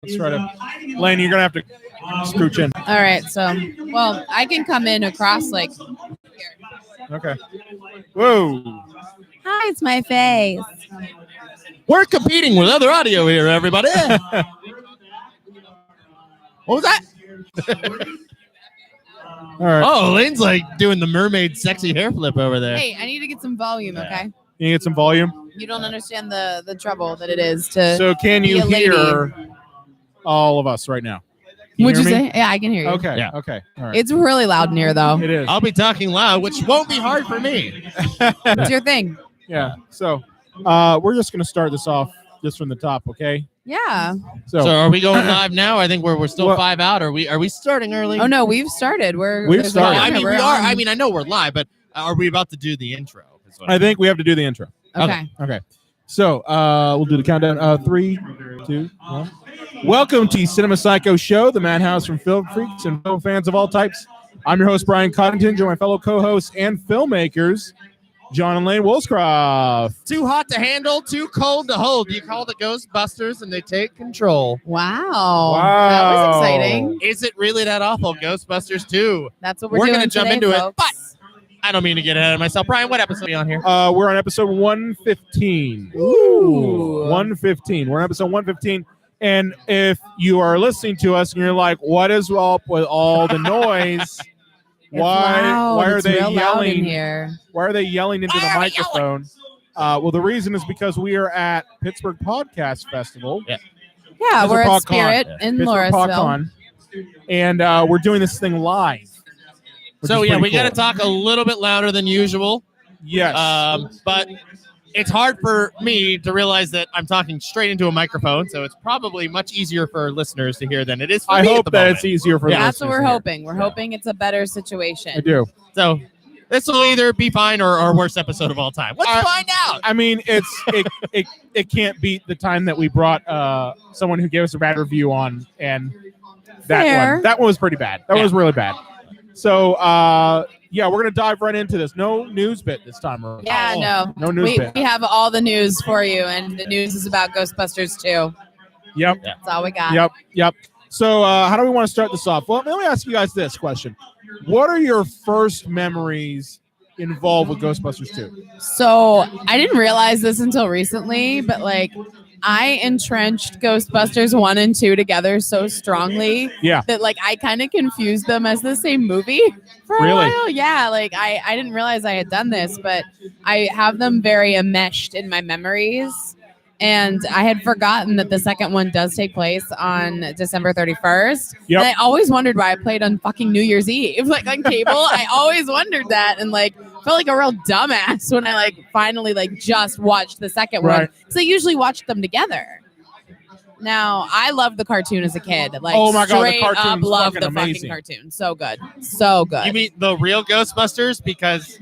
Let's try to. Laine, you're gonna have to scooch in. All right. So, well, I can come in across like here. Okay. Whoa. Hi, it's my face. We're competing with other audio here, everybody. What was that? All right. Oh, Laine's like doing the mermaid sexy hair flip over there. Hey, I need to get some volume, okay? You get some volume. You don't understand the trouble that it is to. So can you hear all of us right now? What'd you say? Yeah, I can hear you. Okay. Yeah. Okay. All right. It's really loud in here, though. It is. I'll be talking loud, which won't be hard for me. It's your thing. Yeah. So we're just gonna start this off just from the top, okay? Yeah. So are we going live now? I think we're still 5 out. Are we starting early? Oh no, we've started. We've started. I mean, we are. I mean, I know we're live, but are we about to do the intro? I think we have to do the intro. Okay. Okay. So we'll do the countdown. 3, 2, 1. Welcome to Cinema Psycho Show, the madhouse from film freaks and film fans of all types. I'm your host, Brian Cottington, joined by my fellow co-hosts and filmmakers, John and Laine Wooliscroft. Too hot to handle, too cold to hold. You call the Ghostbusters and they take control. Wow. That was exciting. Is it really that awful? Ghostbusters 2. That's what we're going doing to jump today, into folks. it, but I don't mean to get ahead of myself. Brian, what episode are we on here? We're on episode 115. Ooh. 115. We're on episode 115. And if you are listening to us and you're like, what is up with all the noise? Why are they yelling here? Why are they yelling into the microphone? Well, the reason is because we are at Pittsburgh Podcast Festival. Yeah, we're at Spirit in Pittsburgh Pod Laurasville. Con, and we're doing this thing live. So yeah, we got to talk a little bit louder than usual. Yes. But it's hard for me to realize that I'm talking straight into a microphone, so it's probably much easier for listeners to hear than it is for I me hope at the that moment. it's easier for the That's what listeners we're to hear. hoping. We're hoping it's a better situation. I do. So this will either be fine or our worst episode of all time. Let's find out. I mean, it can't beat the time that we brought someone who gave us a bad review on, and that one was pretty bad. That was really bad. So yeah, we're gonna dive right into this. No news bit this time around. Yeah, no news bit. We have all the news for you, and the news is about Ghostbusters 2. Yep. That's all we got. Yep. So how do we want to start this off? Well, let me ask you guys this question: what are your first memories involved with Ghostbusters 2? So I didn't realize this until recently, but like I entrenched Ghostbusters 1 and 2 together so strongly that like I kind of confused them as the same movie for a while. Yeah, like I didn't realize I had done this, but I have them very enmeshed in my memories. And I had forgotten that the second one does take place on December 31st. Yep. And I always wondered why I played on fucking New Year's Eve, like on cable. I always wondered that, and like felt like a real dumbass when I like finally like just watched the second one, because I usually watched them together. Now I loved the cartoon as a kid. Like, oh my god, the straight cartoon's up loved the amazing. fucking cartoon. So good, so good. You mean the real Ghostbusters because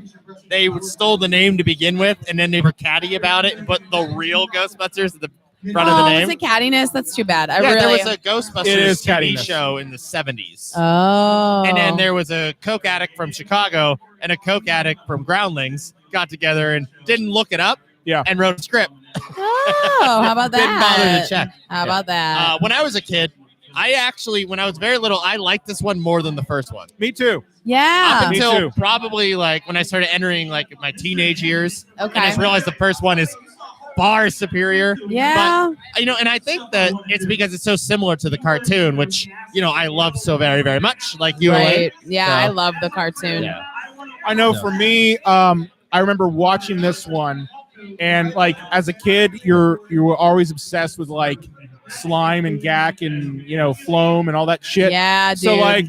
they stole the name to begin with, and then they were catty about it, but the real Ghostbusters at the front of the name? Was it cattiness? That's too bad. There was a Ghostbusters TV show in the 70s. Oh. And then there was a coke addict from Chicago and a coke addict from Groundlings got together and didn't look it up and wrote a script. Oh, how about that? Didn't bother to check. How about that? When I was a kid, when I was very little, I liked this one more than the first one. Me too. Yeah. Up until probably like when I started entering like my teenage years. Okay. And I just realized the first one is far superior. Yeah. But, and I think that it's because it's so similar to the cartoon, which, I love so very, very much. Like you. Right. Yeah, I love the cartoon. Yeah. I know for me, I remember watching this one, and like as a kid, you were always obsessed with like slime and gack and Floam and all that shit. Yeah, dude. So like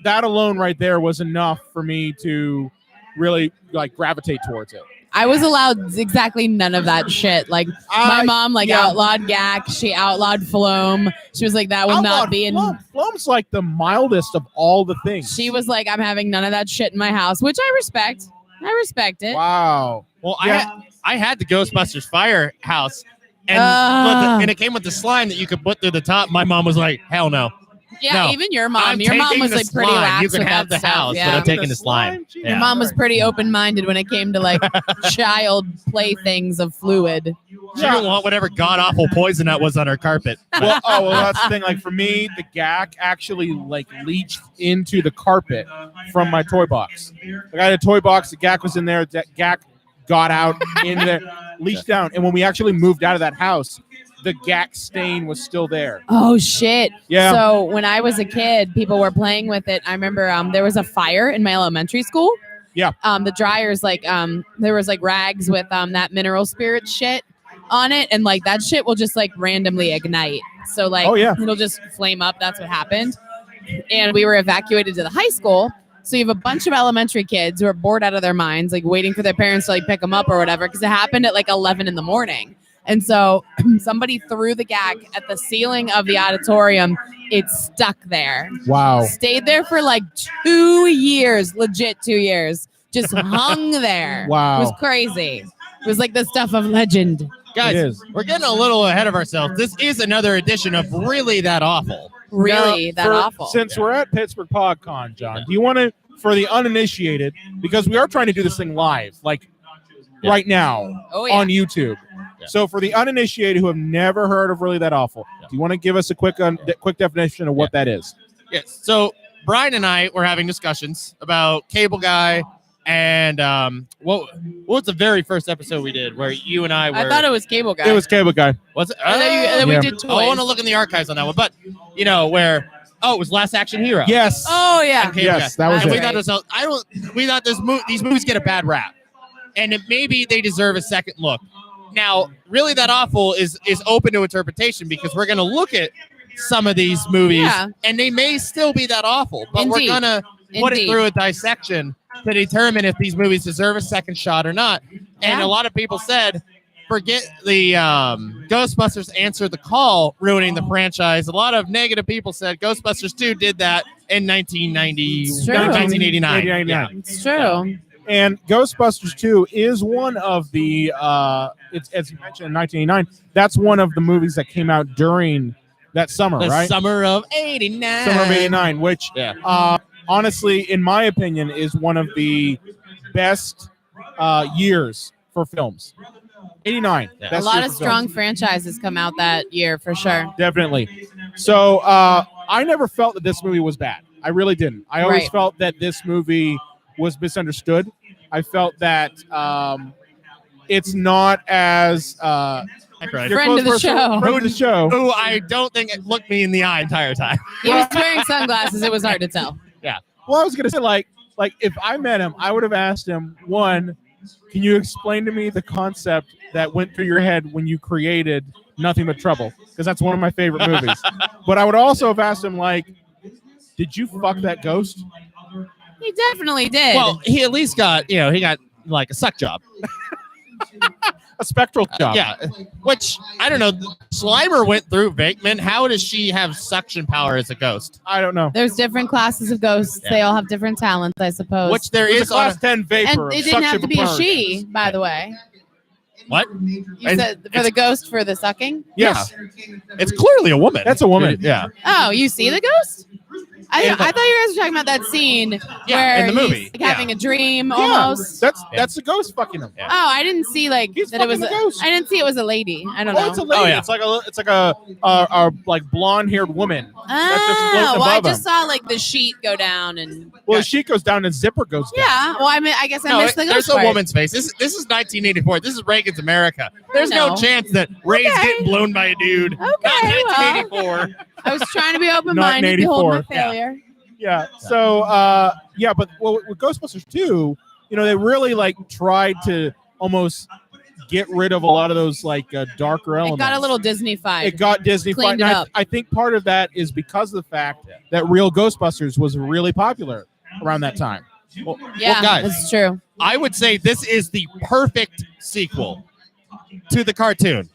that alone right there was enough for me to really like gravitate towards it. I was allowed exactly none of that shit. Like my mom outlawed gack. She outlawed Floam. She was like, that will not be in. Floam's like the mildest of all the things. She was like, I'm having none of that shit in my house, which I respect. I respect it. Wow. Well, I had the Ghostbusters firehouse, and it came with the slime that you could put through the top. My mom was like, hell no. Yeah, No, even your mom. I'm Your mom taking was the like pretty slime. lax You can with have that the house, stuff. but Yeah. I'm taking the slime. Your Your Yeah. mom was pretty open-minded when it came to like child playthings of fluid. She didn't want whatever god awful poison that was on her carpet. Well, that's the thing. Like for me, the gack actually like leached into the carpet from my toy box. Like, I had a toy box. The gack was in there. That gack got out in there, leached down. And when we actually moved out of that house, the gack stain was still there. Oh shit! Yeah. So when I was a kid, people were playing with it. I remember there was a fire in my elementary school. Yeah. The dryers there was like rags with that mineral spirit shit on it, and like that shit will just like randomly ignite. So like, it'll just flame up. That's what happened. And we were evacuated to the high school. So you have a bunch of elementary kids who are bored out of their minds, like waiting for their parents to like pick them up or whatever, because it happened at like 11 in the morning. And so somebody threw the gag at the ceiling of the auditorium. It stuck there. Wow. Stayed there for like 2 years, legit 2 years. Just hung there. Wow. It was crazy. It was like the stuff of legend. Guys, we're getting a little ahead of ourselves. This is another edition of Really That Awful. Really that awful. Since we're at Pittsburgh Pod Con, John, do you want to, for the uninitiated, because we are trying to do this thing live, like right now on YouTube. Yeah. So for the uninitiated who have never heard of Really That Awful, do you want to give us a quick definition of what that is? Yes. So Brian and I were having discussions about Cable Guy and what was the very first episode we did where you and I were... I thought it was Cable Guy. It was Cable Guy. Was it? And then we did toys. I want to look in the archives on that one. But, you know, where... Oh, it was Last Action Hero. Yes. Oh, yeah. Yes, that was and it. We thought we thought these movies get a bad rap. And maybe they deserve a second look. Now, Really That Awful is open to interpretation because we're going to look at some of these movies and they may still be that awful. But we're going to put it through a dissection to determine if these movies deserve a second shot or not. And a lot of people said, forget the Ghostbusters Answer the Call ruining the franchise. A lot of negative people said Ghostbusters 2 did that in 1989. Yeah. It's true. And Ghostbusters 2 is one of the, it's as you mentioned in 1989, that's one of the movies that came out during that summer, right? Summer of 89. Summer of 89, which honestly, in my opinion, is one of the best years for films. 89. A lot of strong franchises come out that year for sure. Definitely. So I never felt that this movie was bad. I really didn't. I always felt that this movie was misunderstood. I felt that it's not as friend of the show. Friend of the show. Who I don't think it looked me in the eye entire time. He was wearing sunglasses. It was hard to tell. Yeah. Well, I was gonna say like if I met him, I would have asked him, one, can you explain to me the concept that went through your head when you created Nothing But Trouble? Because that's one of my favorite movies. But I would also have asked him, like, did you fuck that ghost? He definitely did. Well, he at least got, he got like a suck job. A spectral job. Yeah. Which, I don't know. Slimer went through Venkman. How does she have suction power as a ghost? I don't know. There's different classes of ghosts. They all have different talents, I suppose. Which there There's is a class 10 vapor. And it of didn't have to be a suction she, by the way. What? You said for the ghost for the sucking? Yes. It's clearly a woman. That's a woman. Yeah. Oh, you see the ghost? I thought you guys were talking about that scene where in the movie. he's like, having a dream almost. That's the ghost fucking him. Yeah. Oh, I didn't see He's that it was. fucking the ghost. I didn't see it was a lady. I don't know. It's a lady. Oh, yeah. It's like a like blonde-haired woman. That's just floating well, I above just him. saw like the sheet go down and. Well, the sheet goes down and zipper goes down. Yeah. Well, I guess I No, missed the there's ghost a part. woman's face. This is 1984. This is Reagan's America. There's no know. chance that Ray's getting blown by a dude. Okay, Not 1984. I was trying to be open-minded. Behold my 84. failure. Yeah. So, but with Ghostbusters 2, they really like tried to almost get rid of a lot of those like darker elements. It got a little Disney-fied. It got Disney-fied. Cleaned it up. I think part of that is because of the fact that Real Ghostbusters was really popular around that time. Well, Yeah, guys, that's true. I would say this is the perfect sequel to the cartoon.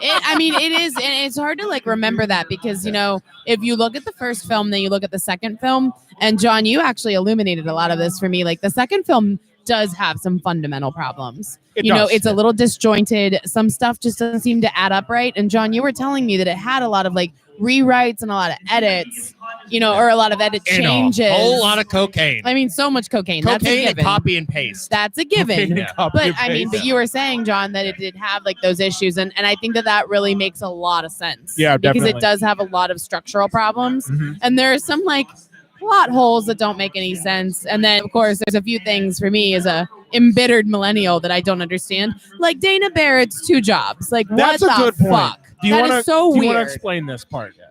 It is, and it's hard to like remember that because if you look at the first film, then you look at the second film, and John, you actually illuminated a lot of this for me. Like the second film does have some fundamental problems. It you know, does, it's a little disjointed. Some stuff just doesn't seem to add up right. And John, you were telling me that it had a lot of like rewrites and a lot of edits, you know, or a lot of edit changes. A whole lot of cocaine. I mean, so much cocaine. That's a Cocaine and given. copy and paste. That's a given. Yeah. But I mean, but you were saying, John, that it did have like those issues, and I think that really makes a lot of sense. Yeah, because definitely. it does have a lot of structural problems, and there are some like plot holes that don't make any sense. And then, of course, there's a few things for me as a embittered millennial that I don't understand, like Dana Barrett's 2 jobs. Like, That's what a the good point. fuck? Do you That want is so to weird. explain this part yet?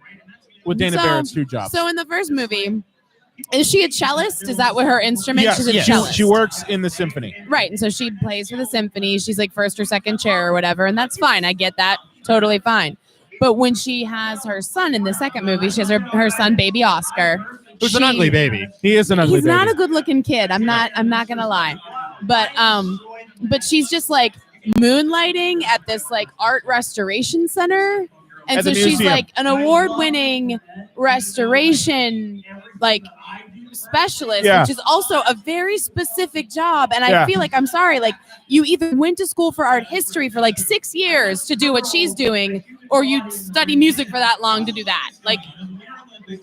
With Dana Barrett's 2 jobs. So in the first movie, is she a cellist? Is that what her instrument? Yes, She's a yes. cellist. She works in the symphony. Right, and so she plays for the symphony. She's like first or second chair or whatever, and that's fine. I get that. Totally fine. But when she has her son in the second movie, she has her son, baby Oscar. Who's an ugly baby. He is an ugly He's baby. not a good-looking kid. I'm not gonna lie. But she's just like moonlighting at this like art restoration center. And At so the she's museum. like an award-winning restoration like specialist, Yeah. which is also a very specific job. And Yeah. I feel like, I'm sorry, like you either went to school for art history for like 6 years to do what she's doing, or you study music for that long to do that. Like,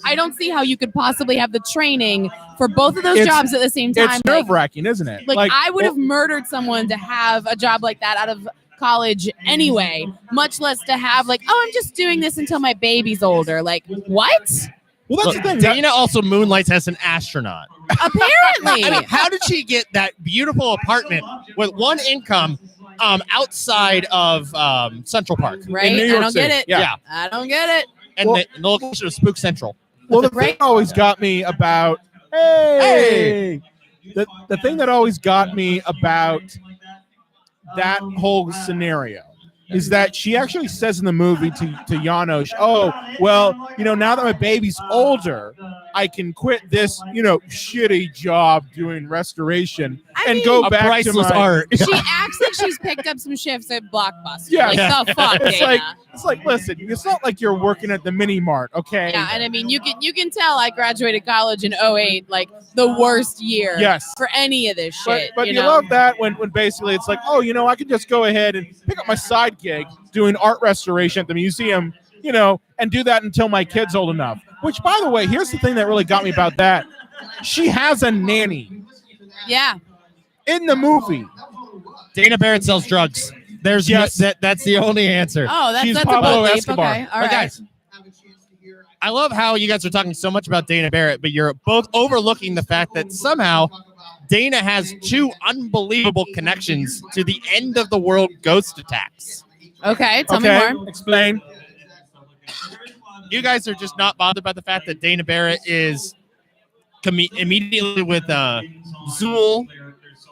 I don't see how you could possibly have the training for both of those jobs at the same time. It's nerve-wracking, isn't it? Like I would have murdered someone to have a job like that out of college anyway, much less to have like, oh, I'm just doing this until my baby's older. Like, what? Well, that's the thing. Dana also moonlights as an astronaut. Apparently. I mean, how did she get that beautiful apartment with one income outside of Central Park? Right? in New I York don't City. get it. Yeah. I don't get it. And the location of Spook Central. Well, the thing that always got me about the thing that always got me about that whole scenario is that she actually says in the movie to Janos, oh, well, you know, now that my baby's older, I can quit this, you know, shitty job doing restoration and go A back to priceless my art. She acts like she's picked up some shifts at Blockbuster. Yeah. Like, the fuck, It's Dana? like, listen, it's not like you're working at the mini mart, okay? Yeah, and I mean, you can tell I graduated college in 2008, like the worst year Yes. for any of this shit. But you you know? love that when basically it's like, oh, you know, I can just go ahead and pick up my side gig doing art restoration at the museum, you know, and do that until my kid's old enough. Which, by the way, here's the thing that really got me about that. She has a nanny Yeah. in the movie. Dana Barrett sells drugs. There's Yes. that's the only answer. Oh, She's that's a Pablo bold leap. Escobar. Okay. All But right. guys, I love how you guys are talking so much about Dana Barrett, but you're both overlooking the fact that somehow Dana has 2 unbelievable connections to the end of the world ghost attacks. Okay. Tell me more. Explain. You guys are just not bothered by the fact that Dana Barrett is immediately with Zool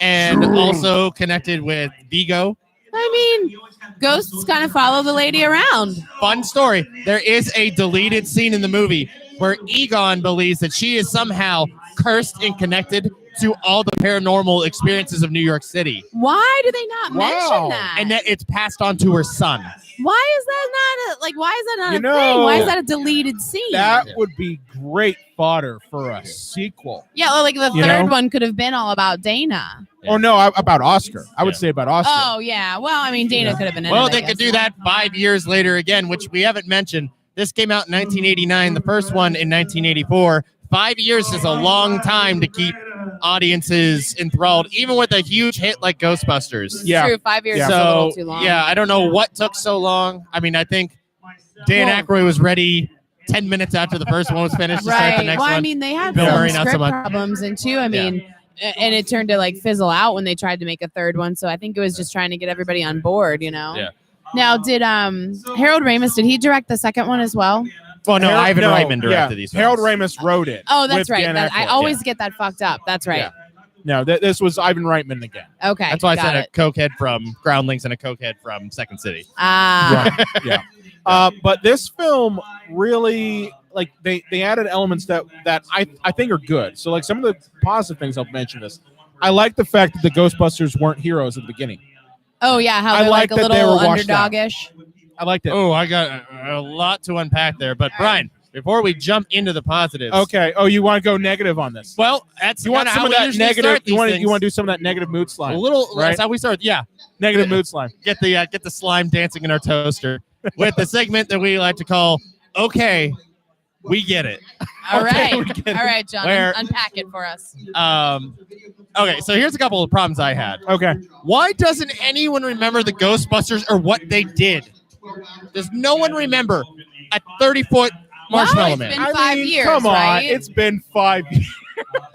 and also connected with Vigo. I mean, ghosts kind of follow the lady around. Fun story. There is a deleted scene in the movie where Egon believes that she is somehow cursed and connected to all the paranormal experiences of New York City. Why do they not mention that? And that it's passed on to her son. Why is that not why is that not You a know, thing? Why is that a deleted scene? That would be great fodder for a sequel. Yeah, well, like the You third know? one could have been all about Dana. Or no, about Oscar. I would say about Oscar. Oh yeah. Well, I mean, Dana could have been in Well, it, I they guess. could do that 5 years later again, which we haven't mentioned. This came out in 1989, the first one in 1984. 5 years is a long time to keep audiences enthralled, even with a huge hit like Ghostbusters. It's Yeah. true. 5 years is a So, little too long. yeah, I don't know what took so long. I mean, I think Dan Aykroyd was ready 10 minutes after the first one was finished to start the Right. next Well, one. I mean, they had Bill some Murray, not so script much. problems, and two, I mean, and it turned to like fizzle out when they tried to make a third one. So I think it was just trying to get everybody on board, you know. Yeah. Now, did Harold Ramis, did he direct the second one as well? Well, no, Ivan Reitman directed yeah. these. Harold films. Ramis wrote it. Oh, that's with right. Dan I Aykroyd. always get that fucked up. That's right. Yeah. No, this was Ivan Reitman again. Okay. That's why I got said it. a cokehead from Groundlings and a cokehead from Second City. Ah. Right. Yeah. But this film really, like, they added elements that I think are good. So, like, some of the positive things I'll mention this. I like the fact that the Ghostbusters weren't heroes at the beginning. Oh yeah, how I they're like like a that they little were washed out. underdogish. I liked it. Oh, I got a lot to unpack there. But Brian, before we jump into the positives. Okay. Oh, you want to go negative on this? Well, that's you want some of that negative. You want to do some of that negative mood slime. A little. Right? That's how we start. Yeah. Negative mood slime. Get the slime dancing in our toaster with the segment that we like to call "Okay, we get it." All right, John. Unpack it for us. Okay, so here's a couple of problems I had. Okay. Why doesn't anyone remember the Ghostbusters or what they did? Does no one remember a 30-foot marshmallow man? It's been 5 years, come on, right? it's been 5 years.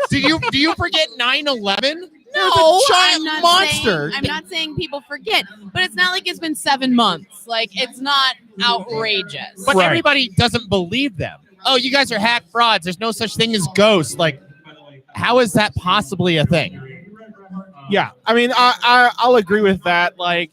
Do you forget 9/11? No, giant monster. I'm not saying people forget, but it's not like it's been 7 months. Like, it's not outrageous. But everybody doesn't believe them. Oh, you guys are hack frauds. There's no such thing as ghosts. Like, how is that possibly a thing? Yeah, I mean, I'll agree with that. Like,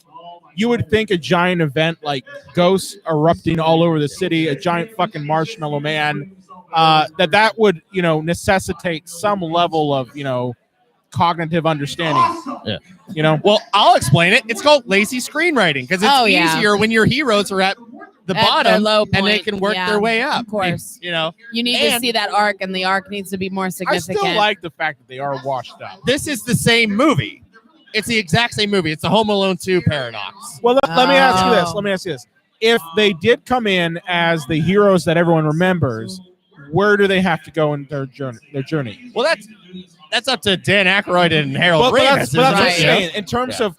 you would think a giant event like ghosts erupting all over the city, a giant fucking marshmallow man, that would, necessitate some level of, cognitive understanding. Yeah. Well, I'll explain it. It's called lazy screenwriting because it's easier when your heroes are at the bottom low point, and they can work their way up. Of course. You need to see that arc, and the arc needs to be more significant. I still like the fact that they are washed up. This is the same movie. It's the exact same movie. It's the Home Alone 2 paradox. Well, let me ask you this. If they did come in as the heroes that everyone remembers, where do they have to go in their journey? Well, that's up to Dan Aykroyd and Harold Ramis. That's what I'm saying. In terms of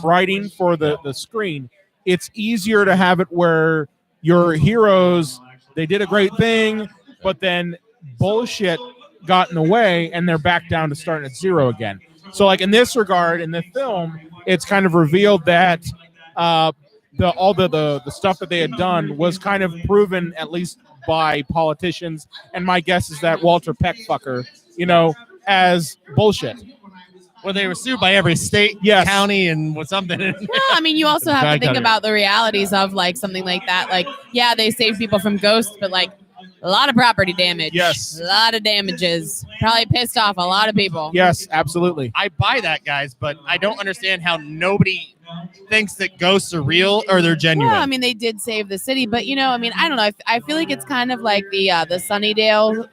writing for the screen, it's easier to have it where your heroes, they did a great thing, but then bullshit got in the way and they're back down to starting at zero again. So, like, in this regard, in the film, it's kind of revealed that all the stuff that they had done was kind of proven, at least by politicians, and my guess is that Walter Peck fucker, as bullshit. Well, they were sued by every state, county, and something. Well, I mean, you also have to think about the realities of, like, something like that. Like, yeah, they saved people from ghosts, but, like, a lot of property damage. Yes. A lot of damages. Probably pissed off a lot of people. Yes, absolutely. I buy that, guys, but I don't understand how nobody thinks that ghosts are real or they're genuine. Well, I mean, they did save the city, but, I mean, I don't know. I feel like it's kind of like the Sunnydale,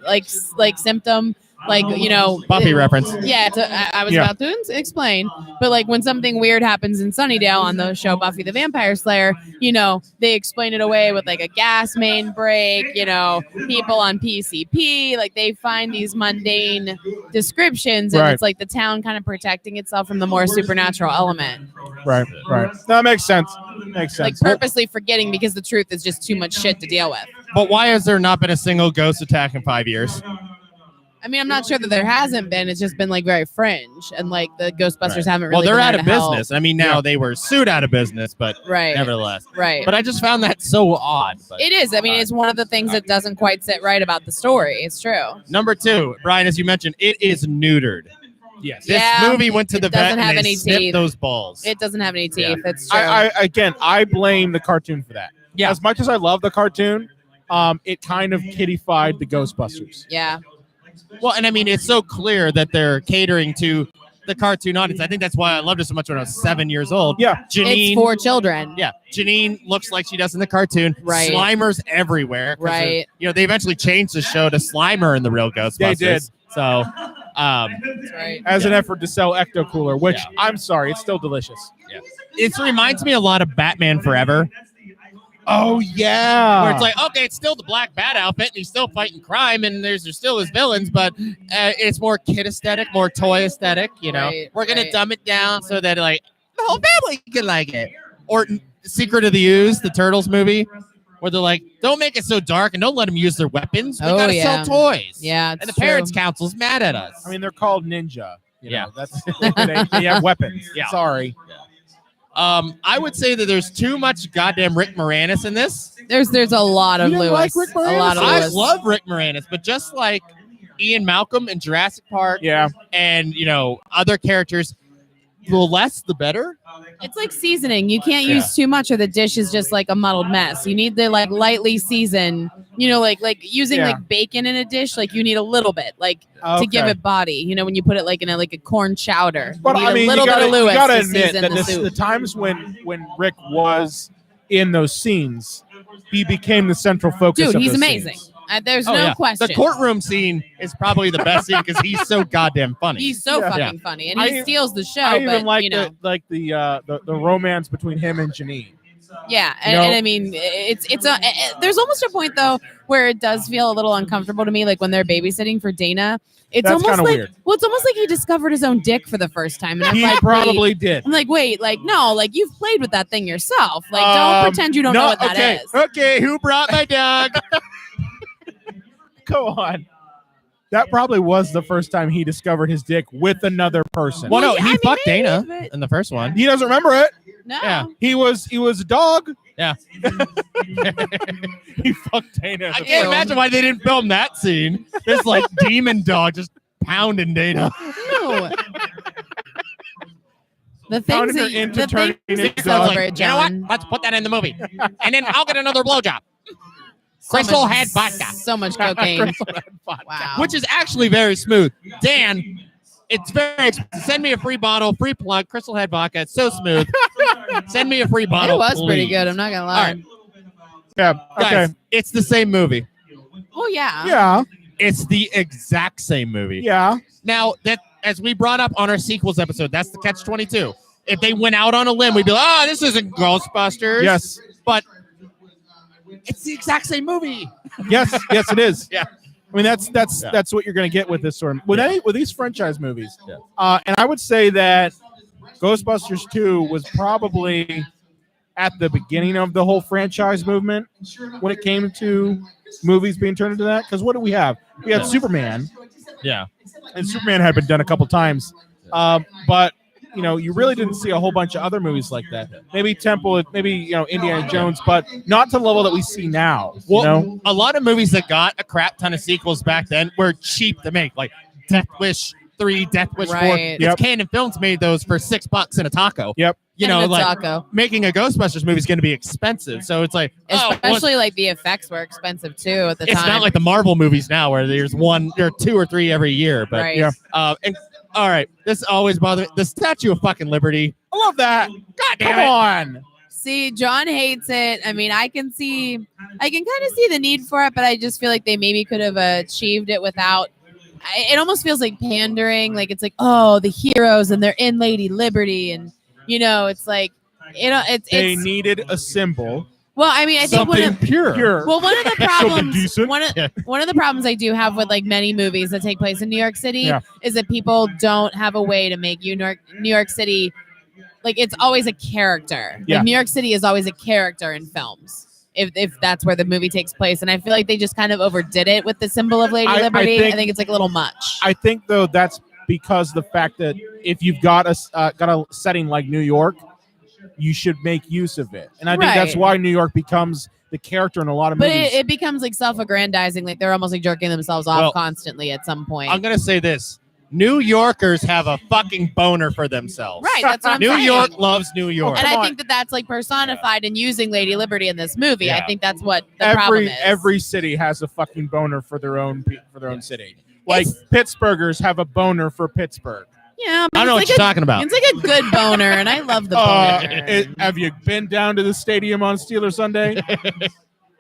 like symptom. Like, Buffy reference. Yeah, I was about to explain. But, like, when something weird happens in Sunnydale on the show Buffy the Vampire Slayer, they explain it away with, like, a gas main break, people on PCP. Like, they find these mundane descriptions, and it's like the town kind of protecting itself from the more supernatural element. Right. That makes sense. Like, purposely forgetting because the truth is just too much shit to deal with. But why has there not been a single ghost attack in 5 years? I mean, I'm not sure that there hasn't been. It's just been, like, very fringe, and, like, the Ghostbusters haven't really. Well, they're been out there of to help. business. I mean, now they were sued out of business, but nevertheless, But I just found that so odd. But, it is. I mean, it's one of the things that doesn't quite sit right about the story. It's true. Number 2, Brian, as you mentioned, it is neutered. Yes. This movie went to the vet and they snipped those balls. It doesn't have any teeth. It's true. I blame the cartoon for that. Yeah. As much as I love the cartoon, it kind of kiddified the Ghostbusters. Yeah. Well, and I mean, it's so clear that they're catering to the cartoon audience. I think that's why I loved it so much when I was 7 years old. Yeah. Janine, it's for children. Yeah. Janine looks like she does in the cartoon. Right. Slimer's everywhere. Right. They eventually changed the show to Slimer in the real Ghostbusters. They did. So, as an effort to sell Ecto Cooler, which I'm sorry, it's still delicious. Yeah. It reminds me a lot of Batman Forever. Oh, yeah. Where it's like, okay, it's still the black bat outfit, and he's still fighting crime, and there's still his villains, but it's more kid aesthetic, more toy aesthetic, We're going to dumb it down so that, like, the whole family can like it. Or Secret of the Ooze, the Turtles movie, where they're like, don't make it so dark, and don't let them use their weapons. We got to sell toys. Yeah, and the Parents' Council's mad at us. I mean, they're called ninja. You know, that's they have weapons. Yeah. Sorry. Yeah. I would say that there's too much goddamn Rick Moranis in this. There's a lot of Lewis. Like Rick Moranis? A lot of I Lewis. love Rick Moranis, but just like Ian Malcolm in Jurassic Park, and other characters, the less the better. It's like seasoning. You can't use too much, or the dish is just like a muddled mess. You need to like lightly season. Like using like bacon in a dish. Like you need a little bit, to give it body. When you put it like in a corn chowder. But you need I mean, a little bit of Lewis. You gotta to admit season that the times when Rick was in those scenes, he became the central focus. Dude, of he's those amazing. Scenes. There's no question. The courtroom scene is probably the best scene because he's so goddamn funny. He's so fucking funny, and he steals the show. I even like the romance between him and Janine. Yeah, and I mean, there's almost a point though where it does feel a little uncomfortable to me, like when they're babysitting for Dana. That's almost like weird. Well, it's almost like he discovered his own dick for the first time. And he probably did. I'm like, wait, like no, like you've played with that thing yourself. Like, don't pretend you don't know what that is. Okay, who brought my dog? Go on. That probably was the first time he discovered his dick with another person. Well, no, he fucked Dana in the first one. He doesn't remember it. No. Yeah. He was a dog. Yeah. He fucked Dana. I can't imagine why they didn't film that scene. This like demon dog just pounding Dana. No. The things that you celebrate, John. You know what? Let's put that in the movie. And then I'll get another blowjob. Crystal head vodka. So much cocaine. Wow. Which is actually very smooth. Dan, it's very send me a free bottle, free plug, Crystal head vodka. It's so smooth. Send me a free bottle. It was please. Pretty good. I'm not gonna lie. Right. Yeah. Okay. Guys, it's the same movie. Oh yeah. Yeah. It's the exact same movie. Yeah. Now that as we brought up on our sequels episode, that's the catch-22. If they went out on a limb, we'd be like, "Oh, this isn't Ghostbusters." Yes. But it's the exact same movie. Yes, it is. Yeah. I mean, that's what you're going to get with this sort of with these franchise movies. Yeah. And I would say that Ghostbusters 2 was probably at the beginning of the whole franchise movement when it came to movies being turned into that. Because what do we have? We had Superman. Yeah. And Superman had been done a couple times. But you really didn't see a whole bunch of other movies like that. Maybe Temple, maybe Indiana Jones, but not to the level that we see now. Well, a lot of movies that got a crap ton of sequels back then were cheap to make, like Death Wish 3, Death Wish 4. Yep. Canon Films made those for $6 in a taco. Yep. Taco. Making a Ghostbusters movie is going to be expensive. So it's like, especially like the effects were expensive too at the time. It's not like the Marvel movies now where there are 2 or 3 every year. But right. Yeah. All right, this always bothers me. The Statue of fucking Liberty. I love that. God damn Come on. See, John hates it. I mean, I can kind of see the need for it, but I just feel like they maybe could have achieved it without. It almost feels like pandering. Like it's like, oh, the heroes and they're in Lady Liberty, and it's like, they needed a symbol. Well, I mean, I think something pure. Well, one of the problems, decent. one of the problems I do have with like many movies that take place in New York City is that people don't have a way to make New York City, like it's always a character. Yeah. Like, New York City is always a character in films. If that's where the movie takes place, and I feel like they just kind of overdid it with the symbol of Lady Liberty. I think it's like a little much. I think though that's because the fact that if you've got a setting like New York, you should make use of it. And I think that's why New York becomes the character in a lot of movies. But it becomes like self-aggrandizing. Like they're almost like jerking themselves off constantly at some point. I'm going to say this. New Yorkers have a fucking boner for themselves. Right, that's what I'm saying. New York loves New York. And I think that's like personified in using Lady Liberty in this movie. Yeah. I think that's what the problem is. Every city has a fucking boner for their own city. Like Pittsburghers have a boner for Pittsburgh. Yeah, I don't know what you're talking about. It's like a good boner, and I love the boner. Have you been down to the stadium on Steeler Sunday?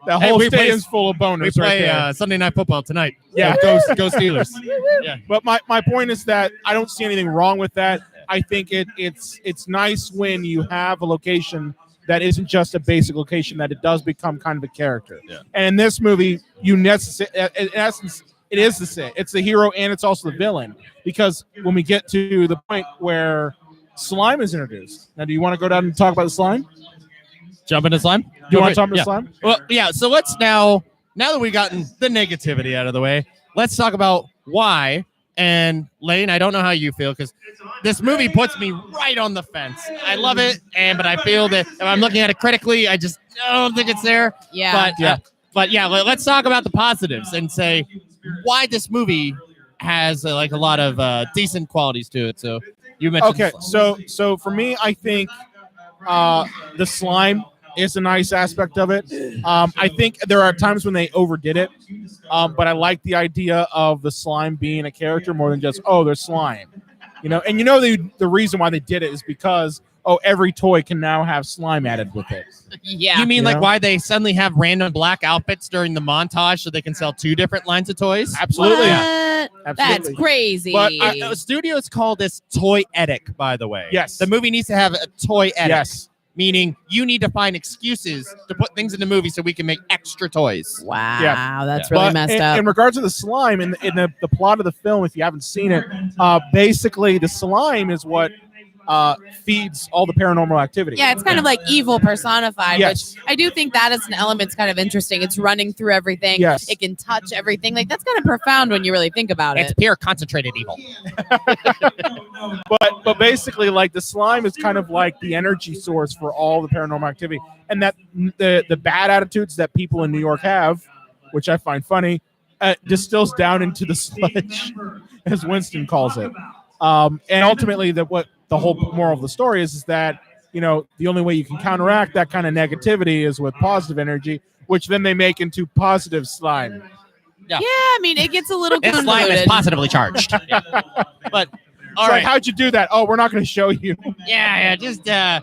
The whole stadium's full of boners. We play Sunday Night Football tonight. Yeah, go Steelers. Yeah. But my point is that I don't see anything wrong with that. I think it's nice when you have a location that isn't just a basic location, that it does become kind of a character. Yeah. And in this movie, in essence, it's the hero and it's also the villain, because when we get to the point where slime is introduced. Now, do you want to go down and talk about the slime? Jump into slime? Do you want to talk about slime? Well, yeah. So let's now that we've gotten the negativity out of the way, let's talk about why. And Laine, I don't know how you feel, because this movie puts me right on the fence. I love it, but I feel that if I'm looking at it critically, I just don't think it's there. Yeah. But let's talk about the positives and say why this movie has a lot of decent qualities to it. So you mentioned. Okay, so for me, I think the slime is a nice aspect of it. I think there are times when they overdid it, but I like the idea of the slime being a character more than just, oh, they're slime. And the reason why they did it is because oh, every toy can now have slime added with it. Yeah. You mean You like know? why they suddenly have random black outfits during the montage so they can sell 2 different lines of toys? Absolutely. What? Absolutely. That's crazy. But Studios call this toy-etic, by the way. Yes. The movie needs to have a toy-etic. Yes. Meaning you need to find excuses to put things in the movie so we can make extra toys. wow, Yeah. that's really But messed up. in regards to the slime, in the plot of the film, if you haven't seen it, basically the slime is what feeds all the paranormal activity. Yeah, it's kind of like evil personified, Yes. which I do think that is an element's kind of interesting. It's running through everything. Yes. It can touch everything. Like, that's kind of profound when you really think about It's it. pure concentrated evil. But basically, like the slime is kind of like the energy source for all the paranormal activity, and that the bad attitudes that people in New York have, which I find funny, distills down into the sludge, as Winston calls it. And ultimately, what the whole moral of the story is that, you know, the only way you can counteract that kind of negativity is with positive energy, which then they make into positive slime. Yeah, I mean, it gets a little This slime is convoluted. positively charged. Yeah. But all It's right, like, how'd you do that? Oh, we're not going to show you. yeah, just there'll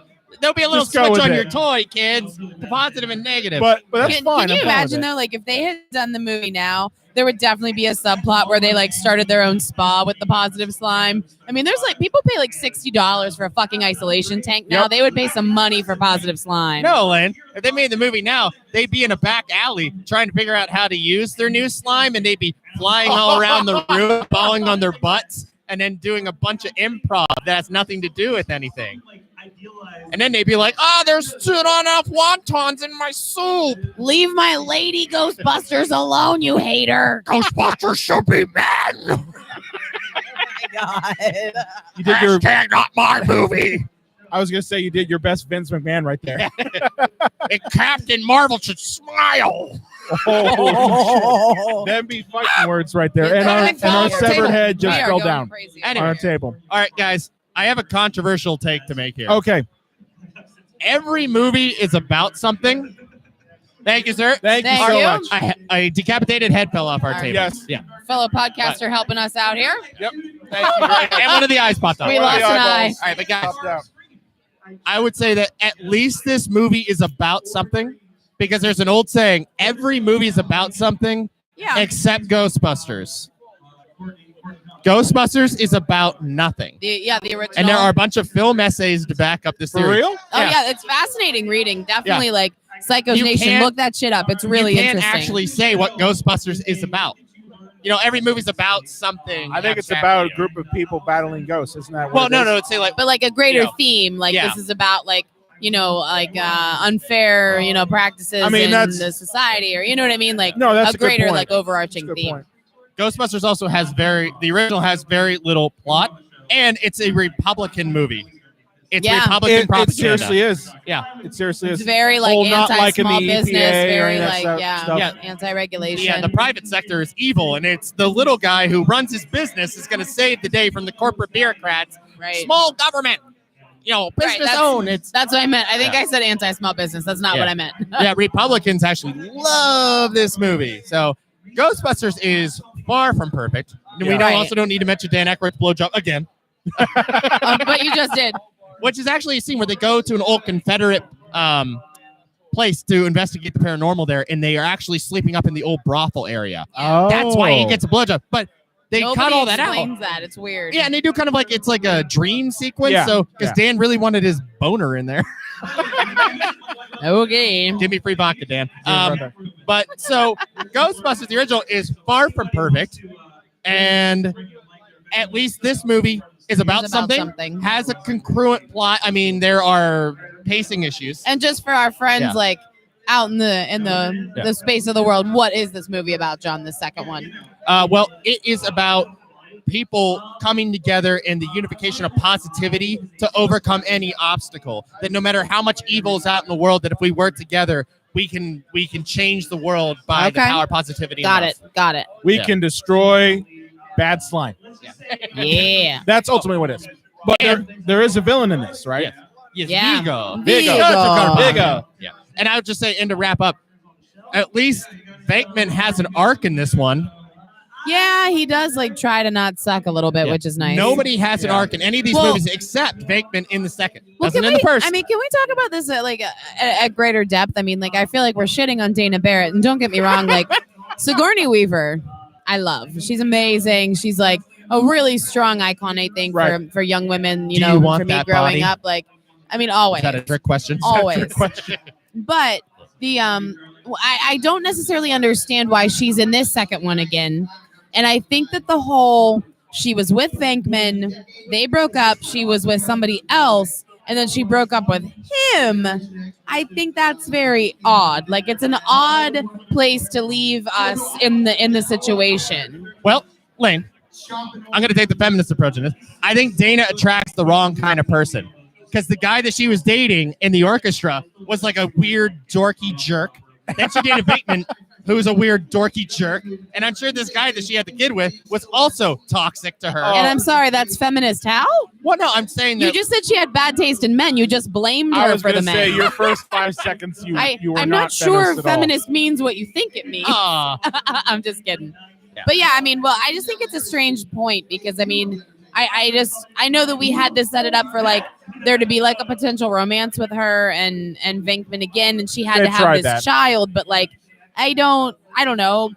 be a little Just go switch with on it. your toy, kids. The positive and negative. But that's fine. Can you I'm fine with imagine it. though, like if they had done the movie now, there would definitely be a subplot where they like started their own spa with the positive slime. I mean, there's like people pay like $60 for a fucking isolation tank now. Yep. They would pay some money for positive slime. No, Lynn. If they made the movie now, they'd be in a back alley trying to figure out how to use their new slime, and they'd be flying all around the room, falling on their butts, and then doing a bunch of improv that has nothing to do with anything. And then they'd be like, there's not enough wontons in my soup. Leave my lady Ghostbusters alone, you hater. Ghostbusters should be men. Oh my god. You did your. Not my movie. I was going to say you did your best Vince McMahon right there. And Captain Marvel should smile. Oh, that'd be fighting words right there. And our severed head just fell down Anyway. on our table. All right, guys. I have a controversial take to make here. Okay. Every movie is about something. Thank you, sir. Thank you Thank so you. much. A decapitated head fell off our All right. table. Yes. Yeah. Fellow podcaster helping us out here. Yep. Thank you. And one of the eyes popped out. We All lost an eye. right, but guys, Popped out. I would say that at least this movie is about something, because there's an old saying, every movie is about something Yeah. except Ghostbusters. Ghostbusters is about nothing. The original. And there are a bunch of film essays to back up this For theory. real? Oh yeah, it's fascinating reading. Definitely like Psycho's You Nation. can't- Look that shit up. It's really you can't interesting. actually say what Ghostbusters is about. You know, every movie's about something. I think it's abstract. about a group of people battling ghosts. Isn't that what Well, it no, is? no, it's say like But like a greater You know, theme. Like yeah. this is about like, you know, like unfair, you know, practices I mean, in that's- the society, or you know what I mean? Like No, that's a good greater, point. like That's overarching a good theme. point. Ghostbusters also has the original has very little plot, and it's a Republican movie. It's Yeah. Republican It propaganda. seriously is. Yeah. It seriously It's is. very like Whole not liking anti-small the business, EPA or very any of that like stuff- yeah, stuff. anti-regulation. Yeah, the private sector is evil, and it's the little guy who runs his business is going to save the day from the corporate bureaucrats. right. Small government, you know, business that's- owned. It's That's what I meant. I think Yeah. I said anti-small business. That's not Yeah. what I meant. yeah, Republicans actually love this movie. So Ghostbusters is far from perfect. And we Yeah. don't, Right. also don't need to mention Dan Aykroyd's blowjob again, But you just did. which is actually a scene where they go to an old Confederate place to investigate the paranormal there, and they are actually sleeping up in the old brothel area. Oh. That's why he gets a blowjob. But they cut Nobody all that out. explains that. It's weird. Yeah, and they do kind of like it's like a dream sequence. Yeah, So because yeah. Dan really wanted his boner in there. Okay. Give me free vodka, Dan. But so Ghostbusters, the original, is far from perfect, and at least this movie is about, It's about something, something. has a congruent plot. I mean, there are pacing issues. And just for our friends, Yeah. like out in the Yeah. the space of the world, what is this movie about, John? The second one. Well, it is about people coming together and the unification of positivity to overcome any obstacle. That no matter how much evil is out in the world, that if we work together, we can change the world by the Okay. power of positivity. Got and it. Got it. We Yeah. can destroy bad slime. Yeah. That's ultimately what it is. But there is a villain in this, right? Yes, Yeah. Vigo. Vigo. Vigo. Yeah. And I would just say, and to wrap up, at least Bankman has an arc in this one. Yeah, he does like try to not suck a little bit, which is nice. Nobody has an arc in any of these movies except Venkman in the second. Doesn't in the first. I mean, can we talk about this at greater depth? I mean, like, I feel like we're shitting on Dana Barrett, and don't get me wrong, like Sigourney Weaver, I love. She's amazing. She's like a really strong icon, I think, for young women. You know, for me growing up, like, I mean, always. Is that a trick question? Always. But the I don't necessarily understand why she's in this second one again. And I think that the whole, she was with Venkman, they broke up, she was with somebody else, and then she broke up with him. I think that's very odd. Like, it's an odd place to leave us in the situation. Well, Laine, I'm going to take the feminist approach in this. I think Dana attracts the wrong kind of person. Because the guy that she was dating in the orchestra was like a weird, dorky jerk. Then she dated Venkman, who was a weird, dorky jerk. And I'm sure this guy that she had the kid with was also toxic to her. And I'm sorry, that's feminist how? Well, no, I'm saying that... You just said she had bad taste in men. You just blamed her for the men. I was going to say, your first 5 seconds, you were I'm not sure feminist means what you think it means. I'm just kidding. Yeah. But yeah, I mean, well, I just think it's a strange point because, I mean... I know that we had to set it up for like there to be like a potential romance with her and Venkman again, and she had to have this child, but like I don't know.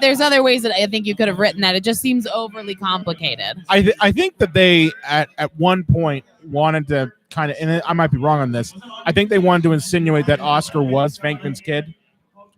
There's other ways that I think you could have written that. It just seems overly complicated. I think that they at one point wanted to kind of, and I might be wrong on this. I think they wanted to insinuate that Oscar was Venkman's kid.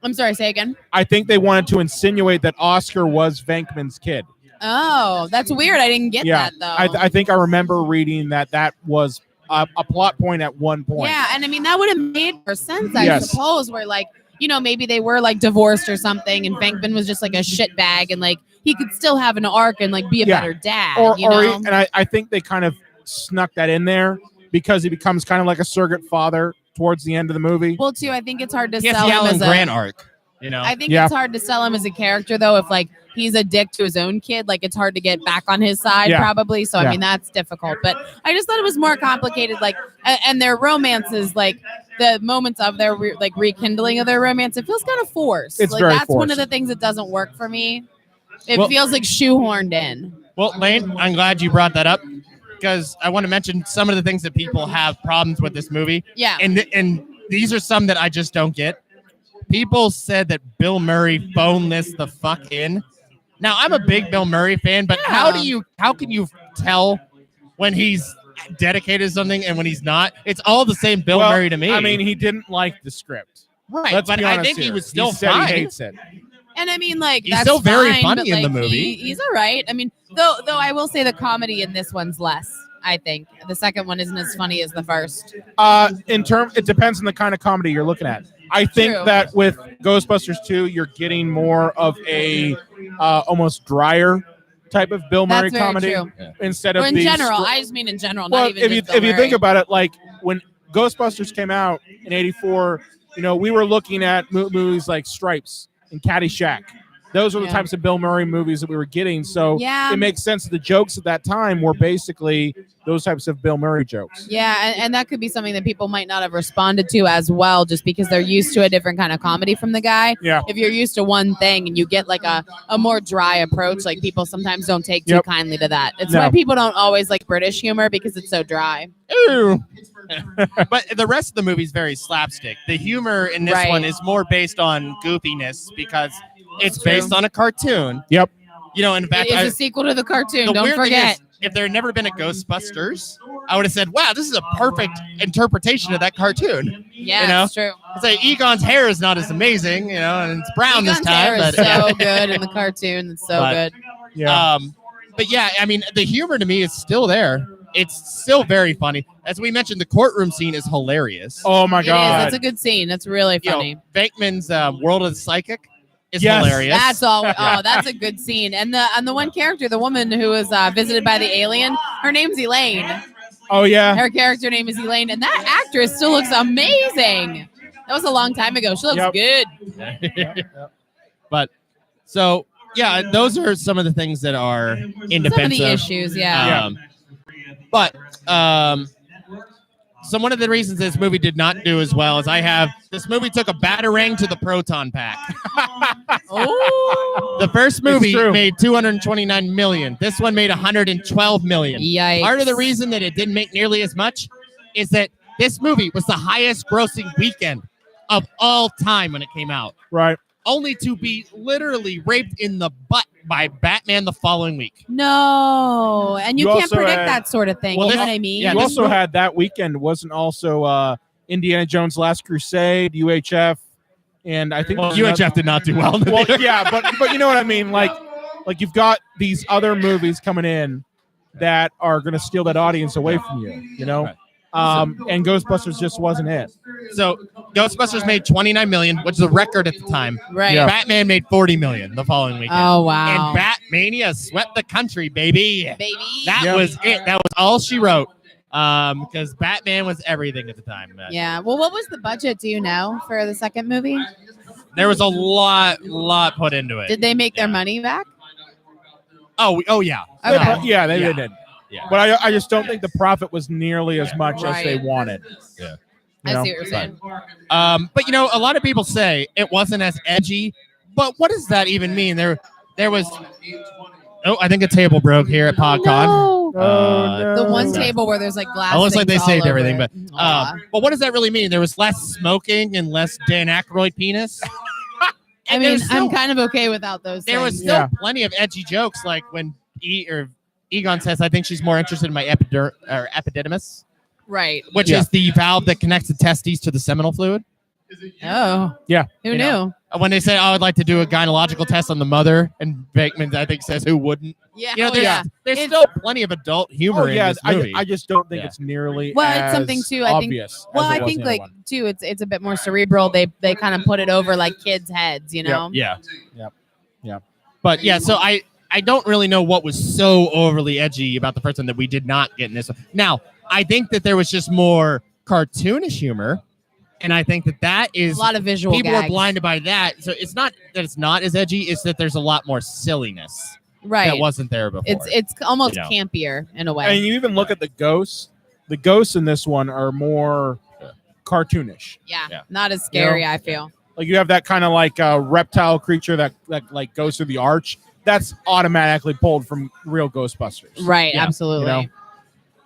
I'm sorry, say again. I think they wanted to insinuate that Oscar was Venkman's kid. Oh, that's weird. I didn't get that, though. I think I remember reading that was a plot point at one point. Yeah, and I mean, that would have made more sense, I suppose, where, like, you know, maybe they were, like, divorced or something, and Venkman was just, like, a shitbag, and, like, he could still have an arc and, like, be a better dad, and I think they kind of snuck that in there because he becomes kind of like a surrogate father towards the end of the movie. Well, too, I think it's hard to sell him as Grant arc, you know? I think it's hard to sell him as a character, though, if, like, he's a dick to his own kid. Like, it's hard to get back on his side, probably. So, I mean, that's difficult. But I just thought it was more complicated. Like, and their romances, like, the moments of their, rekindling of their romance, it feels kind of forced. It's like, very that's forced. one of the things that doesn't work for me. It feels like shoehorned in. Well, Laine, I'm glad you brought that up because I want to mention some of the things that people have problems with this movie. Yeah. And these are some that I just don't get. People said that Bill Murray phoned this the fuck in. Now, I'm a big Bill Murray fan, but how can you tell when he's dedicated to something and when he's not? It's all the same Bill Murray to me. I mean, he didn't like the script. Right, but I think he was still fine. He hates it. And I mean, like, he's that's still very fine, funny but, in like, the movie. He's all right. I mean, though I will say the comedy in this one's less. I think the second one isn't as funny as the first. It depends on the kind of comedy you're looking at. I think that with Ghostbusters 2, you're getting more of a almost drier type of Bill Murray comedy instead of in general. I just mean in general. Well, not even if you think about it, like when Ghostbusters came out in '84, you know, we were looking at movies like Stripes and Caddyshack. Those were the types of Bill Murray movies that we were getting. So it makes sense that the jokes at that time were basically those types of Bill Murray jokes. Yeah, and that could be something that people might not have responded to as well, just because they're used to a different kind of comedy from the guy. Yeah. If you're used to one thing and you get like a more dry approach, like people sometimes don't take too kindly to that. It's why people don't always like British humor because it's so dry. Ooh. But the rest of the movie is very slapstick. The humor in this one is more based on goofiness because it's based on a cartoon. Yep. You know, in fact, it is a sequel to the cartoon. Don't forget. If there had never been a Ghostbusters, I would have said, wow, this is a perfect interpretation of that cartoon. Yeah, you know? It's true. It's like Egon's hair is not as amazing, you know, and it's brown Egon's this time. Hair is so good in the cartoon. It's so good. Yeah. But yeah, I mean, the humor to me is still there. It's still very funny. As we mentioned, the courtroom scene is hilarious. Oh, my God. That's a good scene. That's really funny. You know, Venkman's World of the Psychic is hilarious. That's all. Oh, that's a good scene. And the one character, the woman who was visited by the alien, her name's Elaine. Oh, yeah. Her character name is Elaine. And that actress still looks amazing. That was a long time ago. She looks good. But so, yeah, those are some of the things that are indefensive. Some of the issues, But so one of the reasons this movie did not do as well is this movie took a batarang to the proton pack. Oh, The first movie made $229 million. This one made $112 million. Yikes. Part of the reason that it didn't make nearly as much is that this movie was the highest grossing weekend of all time when it came out. Right. Only to be literally raped in the butt by Batman the following week. No. And you can't predict that sort of thing. Well, you know what I mean? Yeah, you also had that weekend, wasn't also Indiana Jones Last Crusade, UHF, and I think UHF did not do well. Well, yeah, but you know what I mean? Like you've got these other movies coming in that are going to steal that audience away from you, you know? Right. And Ghostbusters just wasn't it. So Ghostbusters made $29 million, which is a record at the time. Right. Yeah. Batman made $40 million the following weekend. Oh, wow. And Batmania swept the country, baby. Baby. That was it. That was all she wrote. Because Batman was everything at the time. Yeah. Well, what was the budget, do you know, for the second movie? There was a lot put into it. Did they make their money back? Oh yeah. Okay. Yeah, they did. Yeah. But I just don't think the profit was nearly as much as they wanted. Yeah. I see what you're saying. But a lot of people say it wasn't as edgy. But what does that even mean? There was. Oh, I think a table broke here at Pod Con. No. No. The one table where there's like glass. It looks like they things saved all over everything, it. but what does that really mean? There was less smoking and less Dan Aykroyd penis. I mean, I'm kind of okay without those. There was things. still plenty of edgy jokes, like when Egon says, "I think she's more interested in my epididymis," right, which is the valve that connects the testes to the seminal fluid. Oh, yeah. Who knew? When they say, "Oh, I'd like to do a gynecological test on the mother," and Bateman, I think, says, "Who wouldn't?" Yeah, there's still plenty of adult humor in this movie. I just don't think it's nearly it's something too. obvious. I think like too, it's a bit more cerebral. They kind of put it over like kids' heads, you know. Yeah. But so I don't really know what was so overly edgy about the first one that we did not get in this one. Now I think that there was just more cartoonish humor. And I think that is a lot of visual people gags. are blinded by that. So it's not that it's not as edgy, it's that there's a lot more silliness that wasn't there before. It's almost campier in a way. And you even look at the ghosts. The ghosts in this one are more cartoonish. Yeah, not as scary, I feel. Like you have that kind of like reptile creature that like goes through the arch. That's automatically pulled from real Ghostbusters. Right, absolutely.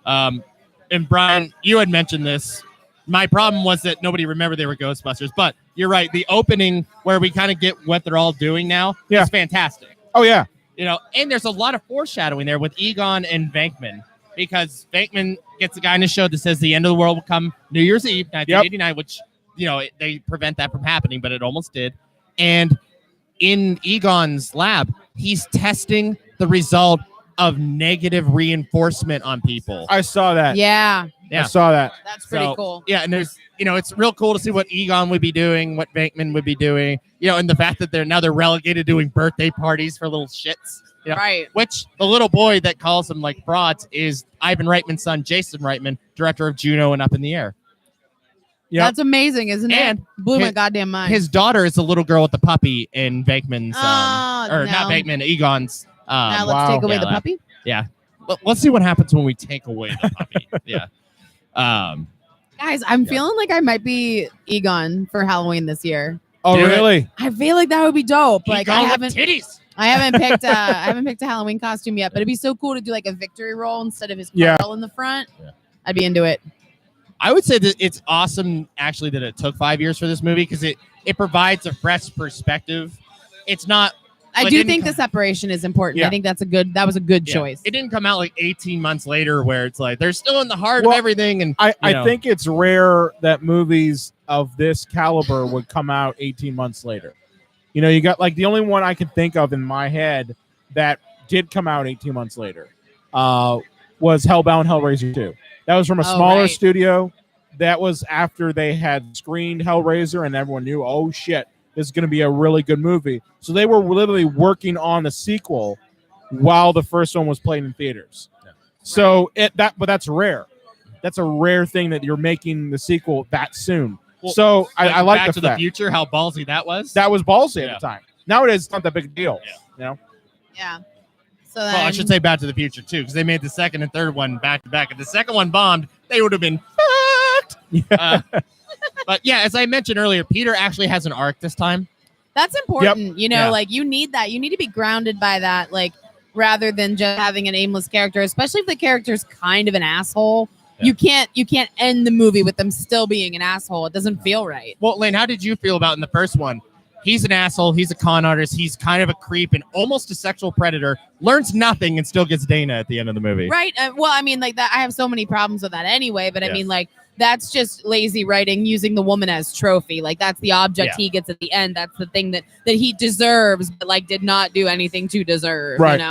And Brian, you had mentioned this. My problem was that nobody remembered they were Ghostbusters, but you're right. The opening where we kind of get what they're all doing now is fantastic. Oh, yeah. And there's a lot of foreshadowing there with Egon and Venkman, because Venkman gets a guy in the show that says the end of the world will come New Year's Eve, 1989, which, they prevent that from happening, but it almost did. And in Egon's lab, he's testing the result of negative reinforcement on people. I saw that. Yeah. I saw that. That's pretty cool. Yeah, and there's, it's real cool to see what Egon would be doing, what Venkman would be doing, and the fact that they're relegated to doing birthday parties for little shits. Right. Which the little boy that calls them like frauds is Ivan Reitman's son, Jason Reitman, director of Juno and Up in the Air. Yeah, that's amazing, isn't and it? Blew my goddamn mind. His daughter is the little girl with the puppy in Venkman's, not Venkman, Egon's. Now let's take away the puppy. Yeah. Let's see what happens when we take away the puppy. Yeah. Guys, I'm feeling like I might be Egon for Halloween this year. Oh, really? I feel like that would be dope. Like Egon with titties. I haven't picked a Halloween costume yet, but it'd be so cool to do like a victory roll instead of his Carl in the front. Yeah. I'd be into it. I would say that it's awesome actually that it took 5 years for this movie, because it provides a fresh perspective. It's not. I do think the separation is important. Yeah. I think that was a good choice. It didn't come out like 18 months later where it's like they're still in the heart of everything. And I think it's rare that movies of this caliber would come out 18 months later. You got like the only one I can think of in my head that did come out 18 months later was Hellbound Hellraiser 2. That was from a smaller studio. That was after they had screened Hellraiser and everyone knew, oh shit, this is going to be a really good movie. So they were literally working on the sequel while the first one was playing in theaters. Yeah. So but that's rare. That's a rare thing that you're making the sequel that soon. Well, so I like Back to the Future, how ballsy that was. That was ballsy at the time. Nowadays, it's not that big a deal. Yeah. So then, I should say Back to the Future too, because they made the second and third one back to back. If the second one bombed, they would have been fucked. But as I mentioned earlier, Peter actually has an arc this time. That's important. Yep. Like you need that. You need to be grounded by that, like rather than just having an aimless character, especially if the character's kind of an asshole. Yeah. You can't end the movie with them still being an asshole. It doesn't feel right. Well, Laine, how did you feel about in the first one? He's an asshole. He's a con artist. He's kind of a creep and almost a sexual predator. Learns nothing and still gets Dana at the end of the movie. Right. Well, I mean, like that. I have so many problems with that anyway. But I mean, like that's just lazy writing, using the woman as trophy. Like that's the object he gets at the end. That's the thing that he deserves, but like did not do anything to deserve. Right.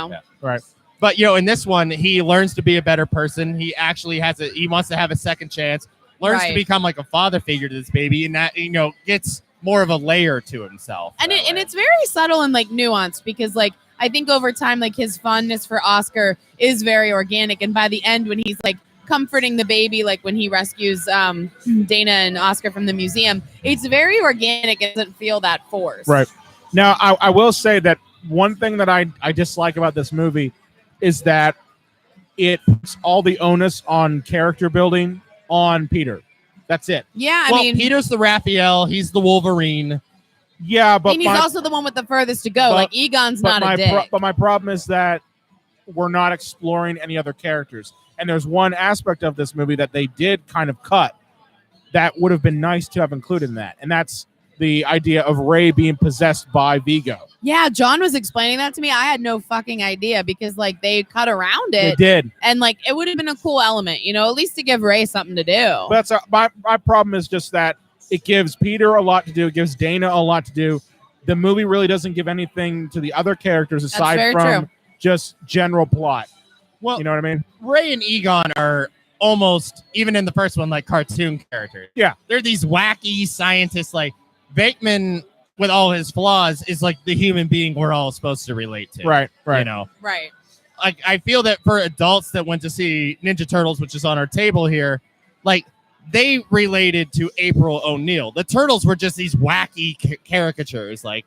Right. But in this one, he learns to be a better person. He actually he wants to have a second chance. Learns to become like a father figure to this baby, and that gets more of a layer to himself. And it's very subtle and like nuanced because like I think over time like his fondness for Oscar is very organic, and by the end when he's like comforting the baby, like when he rescues Dana and Oscar from the museum, it's very organic. It doesn't feel that forced. Right. Now I will say that one thing that I dislike about this movie is that it puts all the onus on character building on Peter. That's it. Yeah, I mean, Peter's the Raphael. He's the Wolverine. Yeah, but he's also the one with the furthest to go. Like Egon's not a dick. But my problem is that we're not exploring any other characters. And there's one aspect of this movie that they did kind of cut that would have been nice to have included in that. And that's the idea of Ray being possessed by Vigo. Yeah, John was explaining that to me. I had no fucking idea because like they cut around it. They did. And like it would have been a cool element, at least to give Ray something to do. But my problem is just that it gives Peter a lot to do. It gives Dana a lot to do. The movie really doesn't give anything to the other characters aside from just general plot. Well, you know what I mean? Ray and Egon are almost, even in the first one, like cartoon characters. Yeah. They're these wacky scientists. Like Bateman, with all his flaws, is like the human being we're all supposed to relate to. Right. Right. I feel that for adults that went to see Ninja Turtles, which is on our table here, like they related to April O'Neil. The Turtles were just these wacky caricatures. Like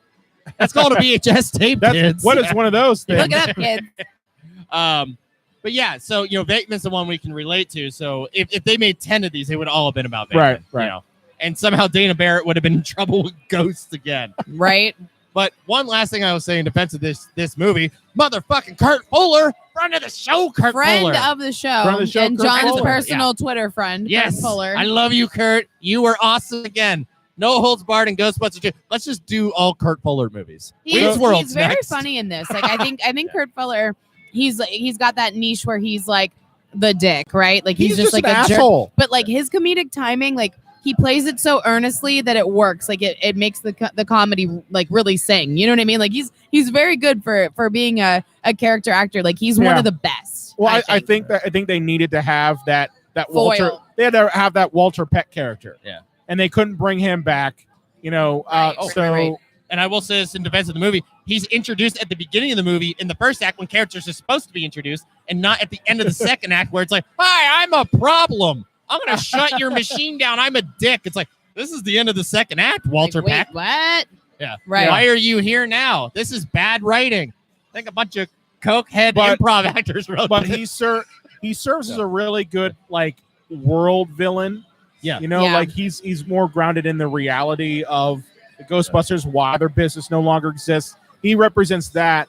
that's called a VHS tape, kids. What is one of those things? Look it up, kids. But yeah, so Bateman's the one we can relate to. So if they made 10 of these, they would all have been about Bateman. Right. And somehow Dana Barrett would have been in trouble with ghosts again. Right. But one last thing I will say in defense of this movie, motherfucking Kurt Fuller, friend of the show, Kurt Fuller. Friend of the show, and Kurt John's Fuller. personal Twitter friend, yes. Kurt Fuller. I love you, Kurt. You were awesome again. No holds barred in Ghostbusters 2. Let's just do all Kurt Fuller movies. He's very funny in this. Like I think Kurt Fuller, he's got that niche where he's like the dick, right? Like he's just like an a asshole. jerk. But like his comedic timing, like he plays it so earnestly that it works. Like it makes the comedy like really sing. You know what I mean? Like he's very good for being a character actor. Like he's one of the best. Well, I think they needed to have that Foil. Walter. They had to have that Walter Peck character. Yeah. And they couldn't bring him back. Right. And I will say this in defense of the movie, he's introduced at the beginning of the movie in the first act when characters are supposed to be introduced, and not at the end of the second act where it's like, hi, I'm a problem. I'm going to shut your machine down. I'm a dick. It's like, this is the end of the second act, Walter Peck. What? Yeah. Right. Why are you here now? This is bad writing. I think a bunch of cokehead improv actors wrote But this. he serves as a really good like world villain. Yeah. Like he's more grounded in the reality of the Ghostbusters, why their business no longer exists. He represents that.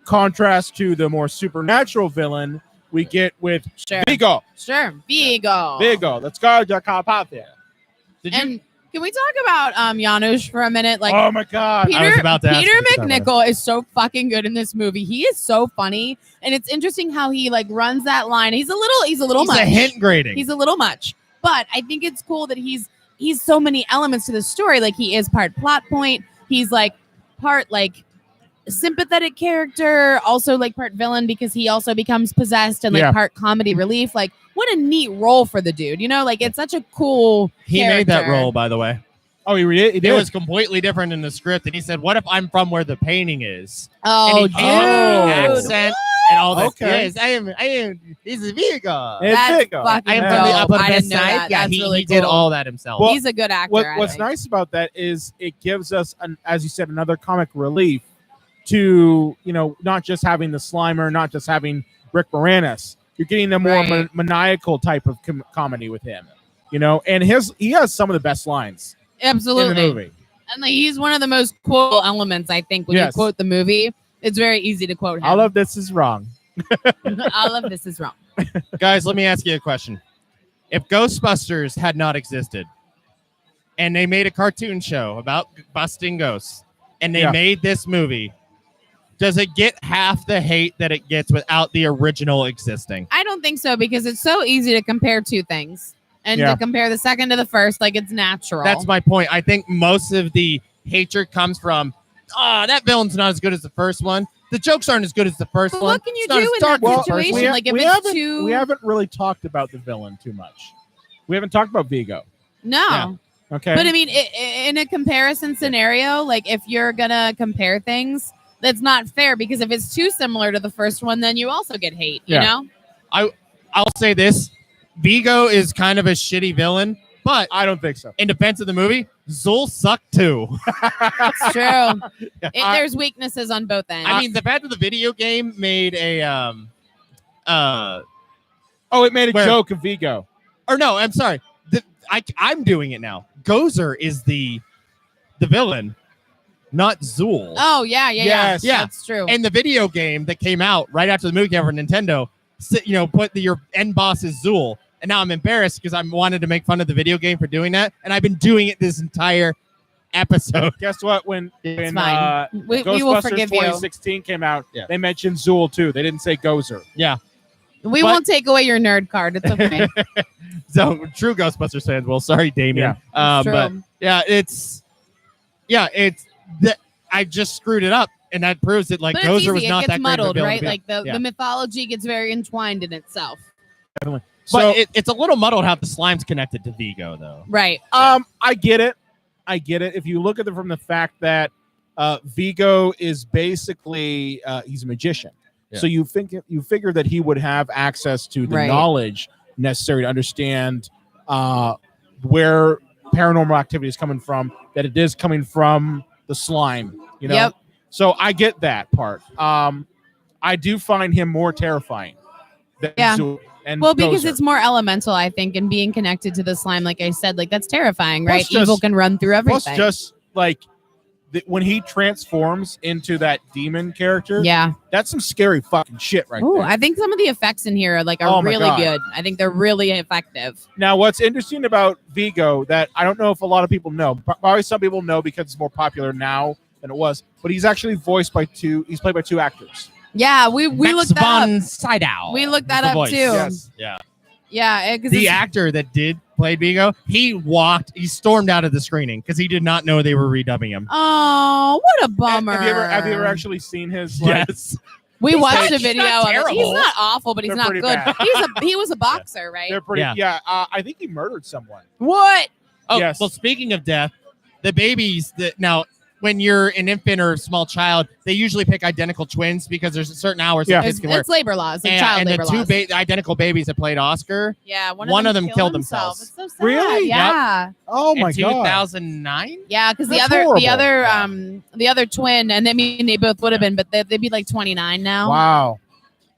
Contrast to the more supernatural villain we get with Vigo. Sure. Vigo. Let's go. And can we talk about Janusz for a minute? Like, oh my God. Peter McNichol is so fucking good in this movie. He is so funny, and it's interesting how he like runs that line. He's a little much. A hint grading. He's a little much, but I think it's cool that he's so many elements to the story. Like he is part plot point. He's like part like sympathetic character, also like part villain because he also becomes possessed, and like part comedy relief. Like what a neat role for the dude, like it's such a cool he character. made that role, by the way. Oh, he did? It was completely different in the script, and he said, what if I'm from where the painting is? Oh, and he accent and all that. Okay. Yes, I am he's a Vigo. That's fucking I am from the dope. Upper I West didn't know Side. that. Yeah, That's he really did cool. all that himself. He's a good actor. What's nice about that is it gives us, as you said, another comic relief to, not just having the Slimer, not just having Rick Moranis. You're getting a more maniacal type of comedy with him, and he has some of the best lines absolutely in the movie. And like, he's one of the most quotable elements, I think, when you quote the movie. It's very easy to quote him. All of this is wrong. All of this is wrong. Guys, let me ask you a question. If Ghostbusters had not existed and they made a cartoon show about busting ghosts and they made this movie, does it get half the hate that it gets without the original existing? I don't think so, because it's so easy to compare two things. And to compare the second to the first, like, it's natural. That's my point. I think most of the hatred comes from, that villain's not as good as the first one. The jokes aren't as good as the first one. What can you do in that situation? Like, if it's too... We haven't really talked about the villain too much. We haven't talked about Vigo. No. Yeah. Okay. But I mean, in a comparison scenario, like, if you're going to compare things, that's not fair, because if it's too similar to the first one, then you also get hate, you know? I'll say this. Vigo is kind of a shitty villain, but I don't think so. In defense of the movie, Zool sucked too. It's true. There's weaknesses on both ends. I mean, the fact that the video game made a it made a joke of Vigo. Or no, I'm sorry. I'm doing it now. Gozer is the villain, not Zool. Oh yeah. That's true. And the video game that came out right after the movie came out for Nintendo, put your end boss is Zool. And now I'm embarrassed because I wanted to make fun of the video game for doing that. And I've been doing it this entire episode. Guess what? When we will Ghostbusters forgive 2016 came out, they mentioned Zool too. They didn't say Gozer. Yeah. We won't take away your nerd card. It's okay. So true Ghostbusters fans. Well, sorry, Damien. Yeah. But I just screwed it up. And that proves that like Gozer was not that muddled, great of a right? villain. Like the mythology gets very entwined in itself. Definitely. But it's a little muddled how the slime's connected to Vigo, though. Right. I get it. If you look at it from the fact that Vigo is basically he's a magician, so you figure that he would have access to the knowledge necessary to understand where paranormal activity is coming from. That it is coming from the slime. You know. Yep. So I get that part. I do find him more terrifying than Zool. And because it's more elemental, I think, and being connected to the slime, like I said, like that's terrifying, right? Evil can run through everything. Plus, just like when he transforms into that demon character, that's some scary fucking shit, right there. I think some of the effects in here are really good. I think they're really effective. Now, what's interesting about Vigo that I don't know if a lot of people know, probably some people know because it's more popular now than it was, but he's actually voiced by he's played by two actors. Yeah, we looked that up. Sydow. We looked that up too. Yes. Yeah. The actor that did play Vigo, he stormed out of the screening because he did not know they were redubbing him. Oh, what a bummer! Have you ever actually seen his? Yes. We watched a video of it. Terrible. He's not awful, but he's not good. Bad. He was a boxer, right? They're pretty. Yeah. I think he murdered someone. What? Oh, yes. Well, speaking of death, the babies that now. When you're an infant or a small child, they usually pick identical twins because there's certain hours that kids can work. It's labor laws, child labor laws. And the two identical babies that played Oscar, one of them killed themselves. It's so sad. Really? Yeah. Yep. Oh my god. 2009. Yeah, because the other twin, and I mean they both would have been, but they'd be like 29 now. Wow.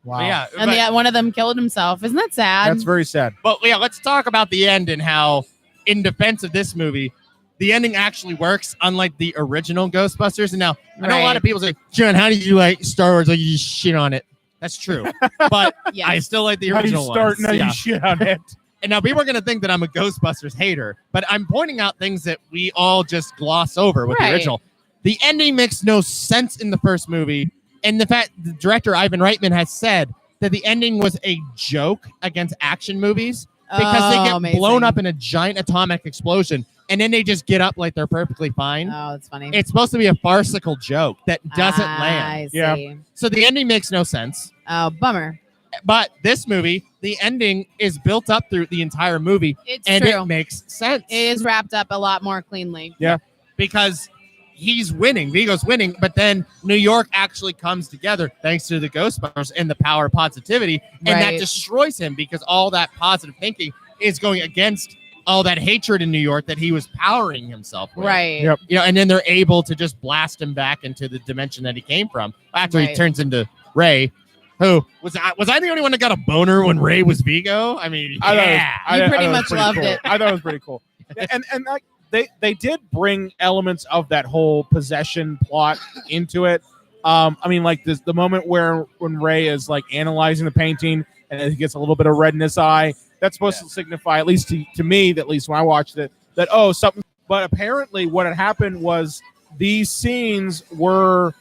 Yeah, and one of them killed himself. Isn't that sad? That's very sad. But let's talk about the end and how, in defense of this movie, the ending actually works, unlike the original Ghostbusters. And now, I know a lot of people say, John, how did you like Star Wars? Like, you shit on it. That's true. But I still like the original one. You shit on it. And now people are going to think that I'm a Ghostbusters hater, but I'm pointing out things that we all just gloss over with the original. The ending makes no sense in the first movie. And the fact the director, Ivan Reitman, has said that the ending was a joke against action movies because they get blown up in a giant atomic explosion. And then they just get up like they're perfectly fine. Oh, that's funny. It's supposed to be a farcical joke that doesn't land. I see. Yeah. So the ending makes no sense. Oh, bummer. But this movie, the ending is built up through the entire movie. It's and true. It makes sense. It is wrapped up a lot more cleanly. Yeah. Because he's winning. Vigo's winning. But then New York actually comes together thanks to the Ghostbusters and the power of positivity. And that destroys him because all that positive thinking is going against all that hatred in New York that he was powering himself with. Right. Yep. And then they're able to just blast him back into the dimension that he came from after he turns into Ray. Who was I the only one that got a boner when Ray was Vigo? I mean, you pretty much loved it. I thought it was pretty cool. And like they did bring elements of that whole possession plot into it. I mean, like the moment when Ray is like analyzing the painting and he gets a little bit of red in his eye, that's supposed to signify, at least to me, at least when I watched it, that something. But apparently, what had happened was these scenes were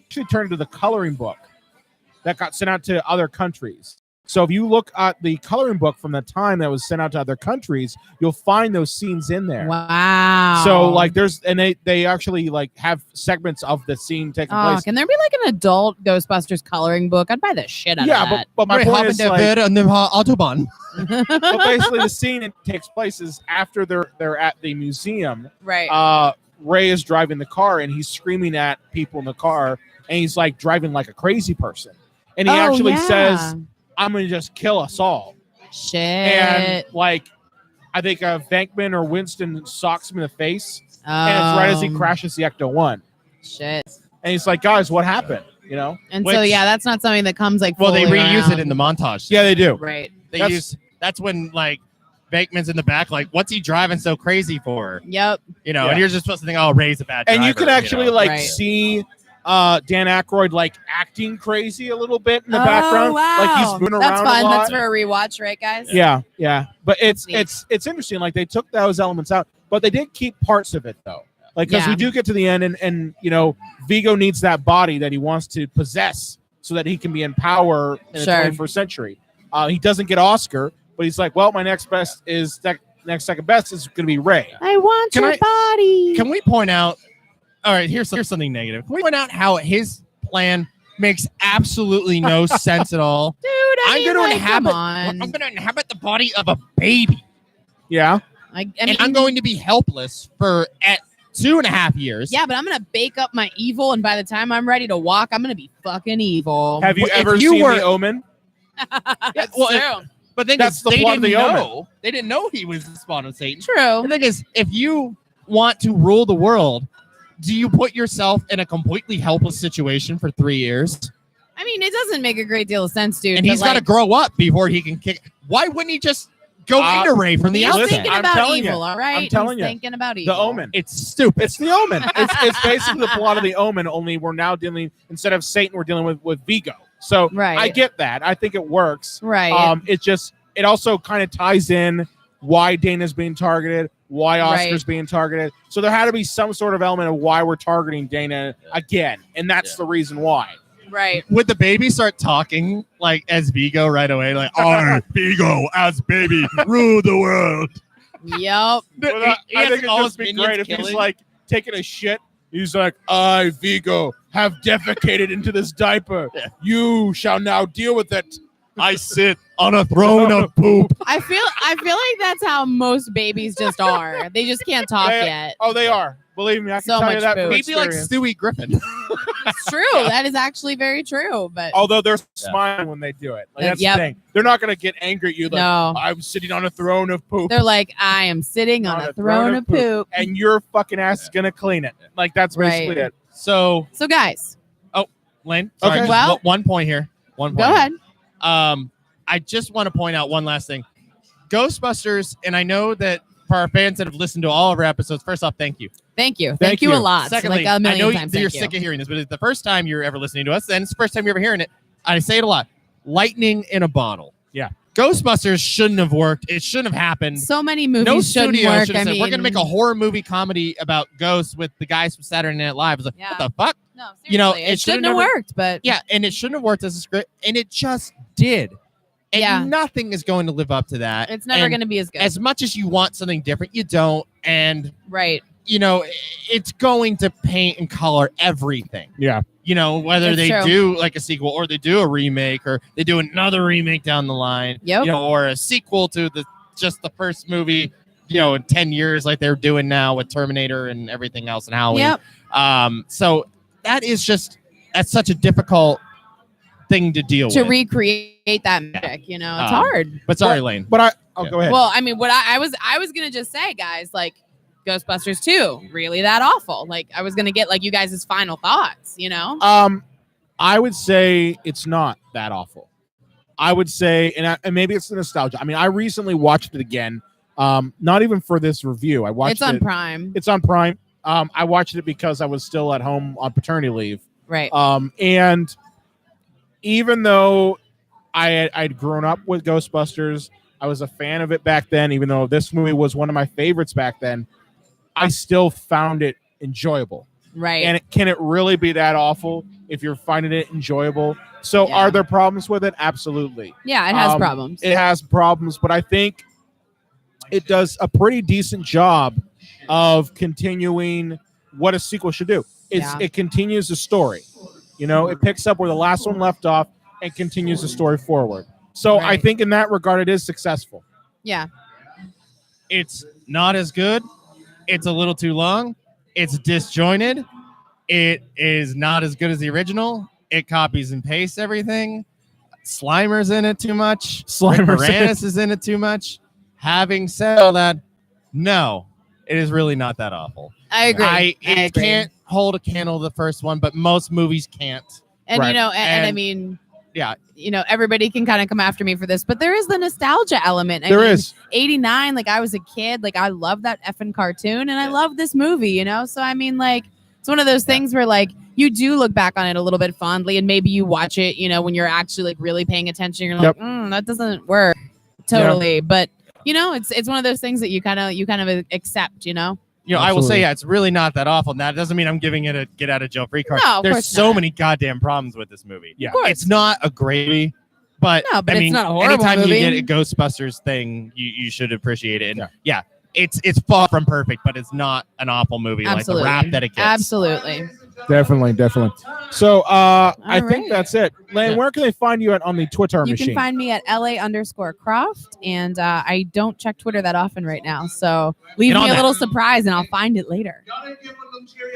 actually turned into the coloring book that got sent out to other countries. So if you look at the coloring book from the time that was sent out to other countries, you'll find those scenes in there. Wow. So like they actually like have segments of the scene taking place. Can there be like an adult Ghostbusters coloring book? I'd buy the shit out of that. But my point is like, on the Autobahn. but basically the scene it takes place is after they're at the museum. Right. Ray is driving the car and he's screaming at people in the car and he's like driving like a crazy person. And he actually says, I'm going to just kill us all. Shit. And like, I think Venkman or Winston socks him in the face. And it's right as he crashes the Ecto-1. Shit. And he's like, guys, what happened? You know? And so, that's not something that comes like, well, they reuse around. it in the montage. Yeah, they do. Right. That's when like Venkman's in the back, like, what's he driving so crazy for? Yep. You know, and you're just supposed to think, oh, Ray's a bad driver. And you can actually see Dan Aykroyd like acting crazy a little bit in the background. Wow. Like he's moving That's around fun. a lot. That's for a rewatch, right, guys? Yeah. But it's interesting. Like they took those elements out, but they did keep parts of it though. Like because we do get to the end, and you know, Vigo needs that body that he wants to possess so that he can be in power in the 21st century. He doesn't get Oscar, but he's like, well, my next second best is going to be Ray. I want your body. Can we point out? All right, here's something negative. Can we point out how his plan makes absolutely no sense at all? Dude, I'm going to inhabit the body of a baby. Yeah. And I'm going to be helpless for 2.5 years. Yeah, but I'm going to bake up my evil, and by the time I'm ready to walk, I'm going to be fucking evil. Have you ever seen The Omen? That's true. But then that's the plot of The Omen. They didn't know he was the spawn of Satan. True. The thing is, if you want to rule the world, do you put yourself in a completely helpless situation for 3 years? I mean, it doesn't make a great deal of sense, dude. And he's got to grow up before he can kick. Why wouldn't he just go into Ray from the outside? He's thinking about evil, all right? I'm telling you. Thinking about evil. The Omen. It's stupid. It's The Omen. It's basically the plot of The Omen, only we're now dealing, instead of Satan, we're dealing with Vigo. So I get that. I think it works. Right. It also kind of ties in why Dana's being targeted, why Oscar's being targeted. So there had to be some sort of element of why we're targeting Dana again. And that's the reason why. Right. Would the baby start talking like as Vigo right away? Like, I, Vigo, as baby, rule the world. Yep. I think it'd just be great if he's like taking a shit. He's like, I, Vigo, have defecated into this diaper. You shall now deal with it. I sit on a throne of poop. I feel like that's how most babies just are. They just can't talk yet. Oh, they are. Believe me, I can So tell you much that. food. Maybe like Stewie Griffin. It's true. That is actually very true. But although they're smiling when they do it. Like, that's the thing. They're not going to get angry at you. Like, no. I'm sitting on a throne of poop. They're like, I am sitting on a throne of poop. And your fucking ass is going to clean it. Like, that's basically it. So guys. Oh, Laine. Sorry, okay. Well, 1 point here. 1 point. Go ahead. I just want to point out one last thing. Ghostbusters, and I know that for our fans that have listened to all of our episodes, first off, thank you. Thank you. Thank you a lot. Secondly, like a million I know times, you're sick of hearing this, but it's the first time you're ever listening to us, and it's the first time you're ever hearing it. I say it a lot. Lightning in a bottle. Yeah. Ghostbusters shouldn't have worked. It shouldn't have happened. So many movies shouldn't work. Should have said, we're going to make a horror movie comedy about ghosts with the guys from Saturday Night Live. I was like, what the fuck? No, seriously. You know, it shouldn't have worked, but yeah, and it shouldn't have worked as a script, and it just did. And nothing is going to live up to that. It's never going to be as good. As much as you want something different, you don't. And you know, it's going to paint and color everything. Yeah. You know, whether they do like a sequel or they do a remake or they do another remake down the line. Yep. You know, or a sequel to the first movie, you know, in 10 years like they're doing now with Terminator and everything else and Halloween. Yep. So that's such a difficult thing to deal with. To recreate that magic, you know, it's hard. But sorry, Laine. But go ahead. Well, I mean, what I was gonna just say, guys, like Ghostbusters 2, really that awful? Like I was gonna get like you guys' final thoughts, you know? I would say it's not that awful. I would say, and maybe it's the nostalgia. I mean, I recently watched it again Not even for this review. I watched It's on Prime. It's on Prime. I watched it because I was still at home on paternity leave. Right. And even though I'd grown up with Ghostbusters, I was a fan of it back then, even though this movie was one of my favorites back then, I still found it enjoyable. Right. And can it really be that awful if you're finding it enjoyable? So are there problems with it? Absolutely. Yeah, it has problems. It has problems, but I think it does a pretty decent job of continuing what a sequel should do. It continues the story. You know, it picks up where the last one left off and continues the story forward. So I think in that regard, it is successful. Yeah. It's not as good. It's a little too long. It's disjointed. It is not as good as the original. It copies and pastes everything. Slimer's in it too much. Moranis is in it too much. Having said all that, no, it is really not that awful. I agree. It can't hold a candle to the first one, but most movies can't. And, you know, and I mean, you know, everybody can kind of come after me for this, but there is the nostalgia element. I mean, 89, like I was a kid, like I love that effing cartoon and I love this movie, you know? So, I mean, like, it's one of those things where like you do look back on it a little bit fondly and maybe you watch it, you know, when you're actually like really paying attention, you're like, that doesn't work totally. But, you know, it's one of those things that you kind of accept, you know? You know, I will say, it's really not that awful. Now, it doesn't mean I'm giving it a get out of jail free card. No, there's so many goddamn problems with this movie. Yeah, it's not a great movie, but I mean, it's not a horrible anytime movie. you get a Ghostbusters thing, you should appreciate it. And it's far from perfect, but it's not an awful movie like the rap that it gets. Absolutely. Definitely. So I think that's it. Laine, where can they find you on the Twitter machine? You can find me at LA_Croft, and I don't check Twitter that often right now. So leave me a little surprise, and I'll find it later.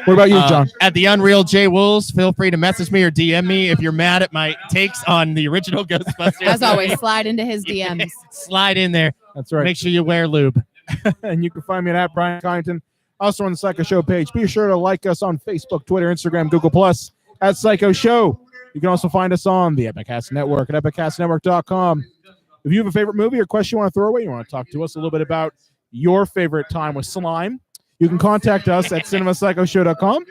What about you, John? At the Unreal J Wools, feel free to message me or DM me if you're mad at my takes on the original Ghostbusters. As always, slide into his DMs. Slide in there. That's right. Make sure you wear lube. And you can find me at Brian Cottington. Also on the Psycho Show page. Be sure to like us on Facebook, Twitter, Instagram, Google+, at Psycho Show. You can also find us on the Epicast Network at epicastnetwork.com. If you have a favorite movie or question you want to throw away, you want to talk to us a little bit about your favorite time with slime, you can contact us at cinemapsychosshow.com.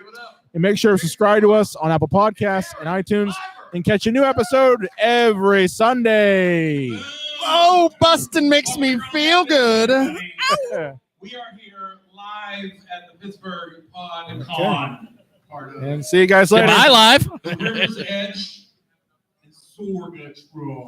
And make sure to subscribe to us on Apple Podcasts and iTunes and catch a new episode every Sunday. Oh, busting makes me feel good. We are here live at the Pittsburgh Pod Con. And see you guys later. Bye, live. The River's Edge and Sword Edge Road.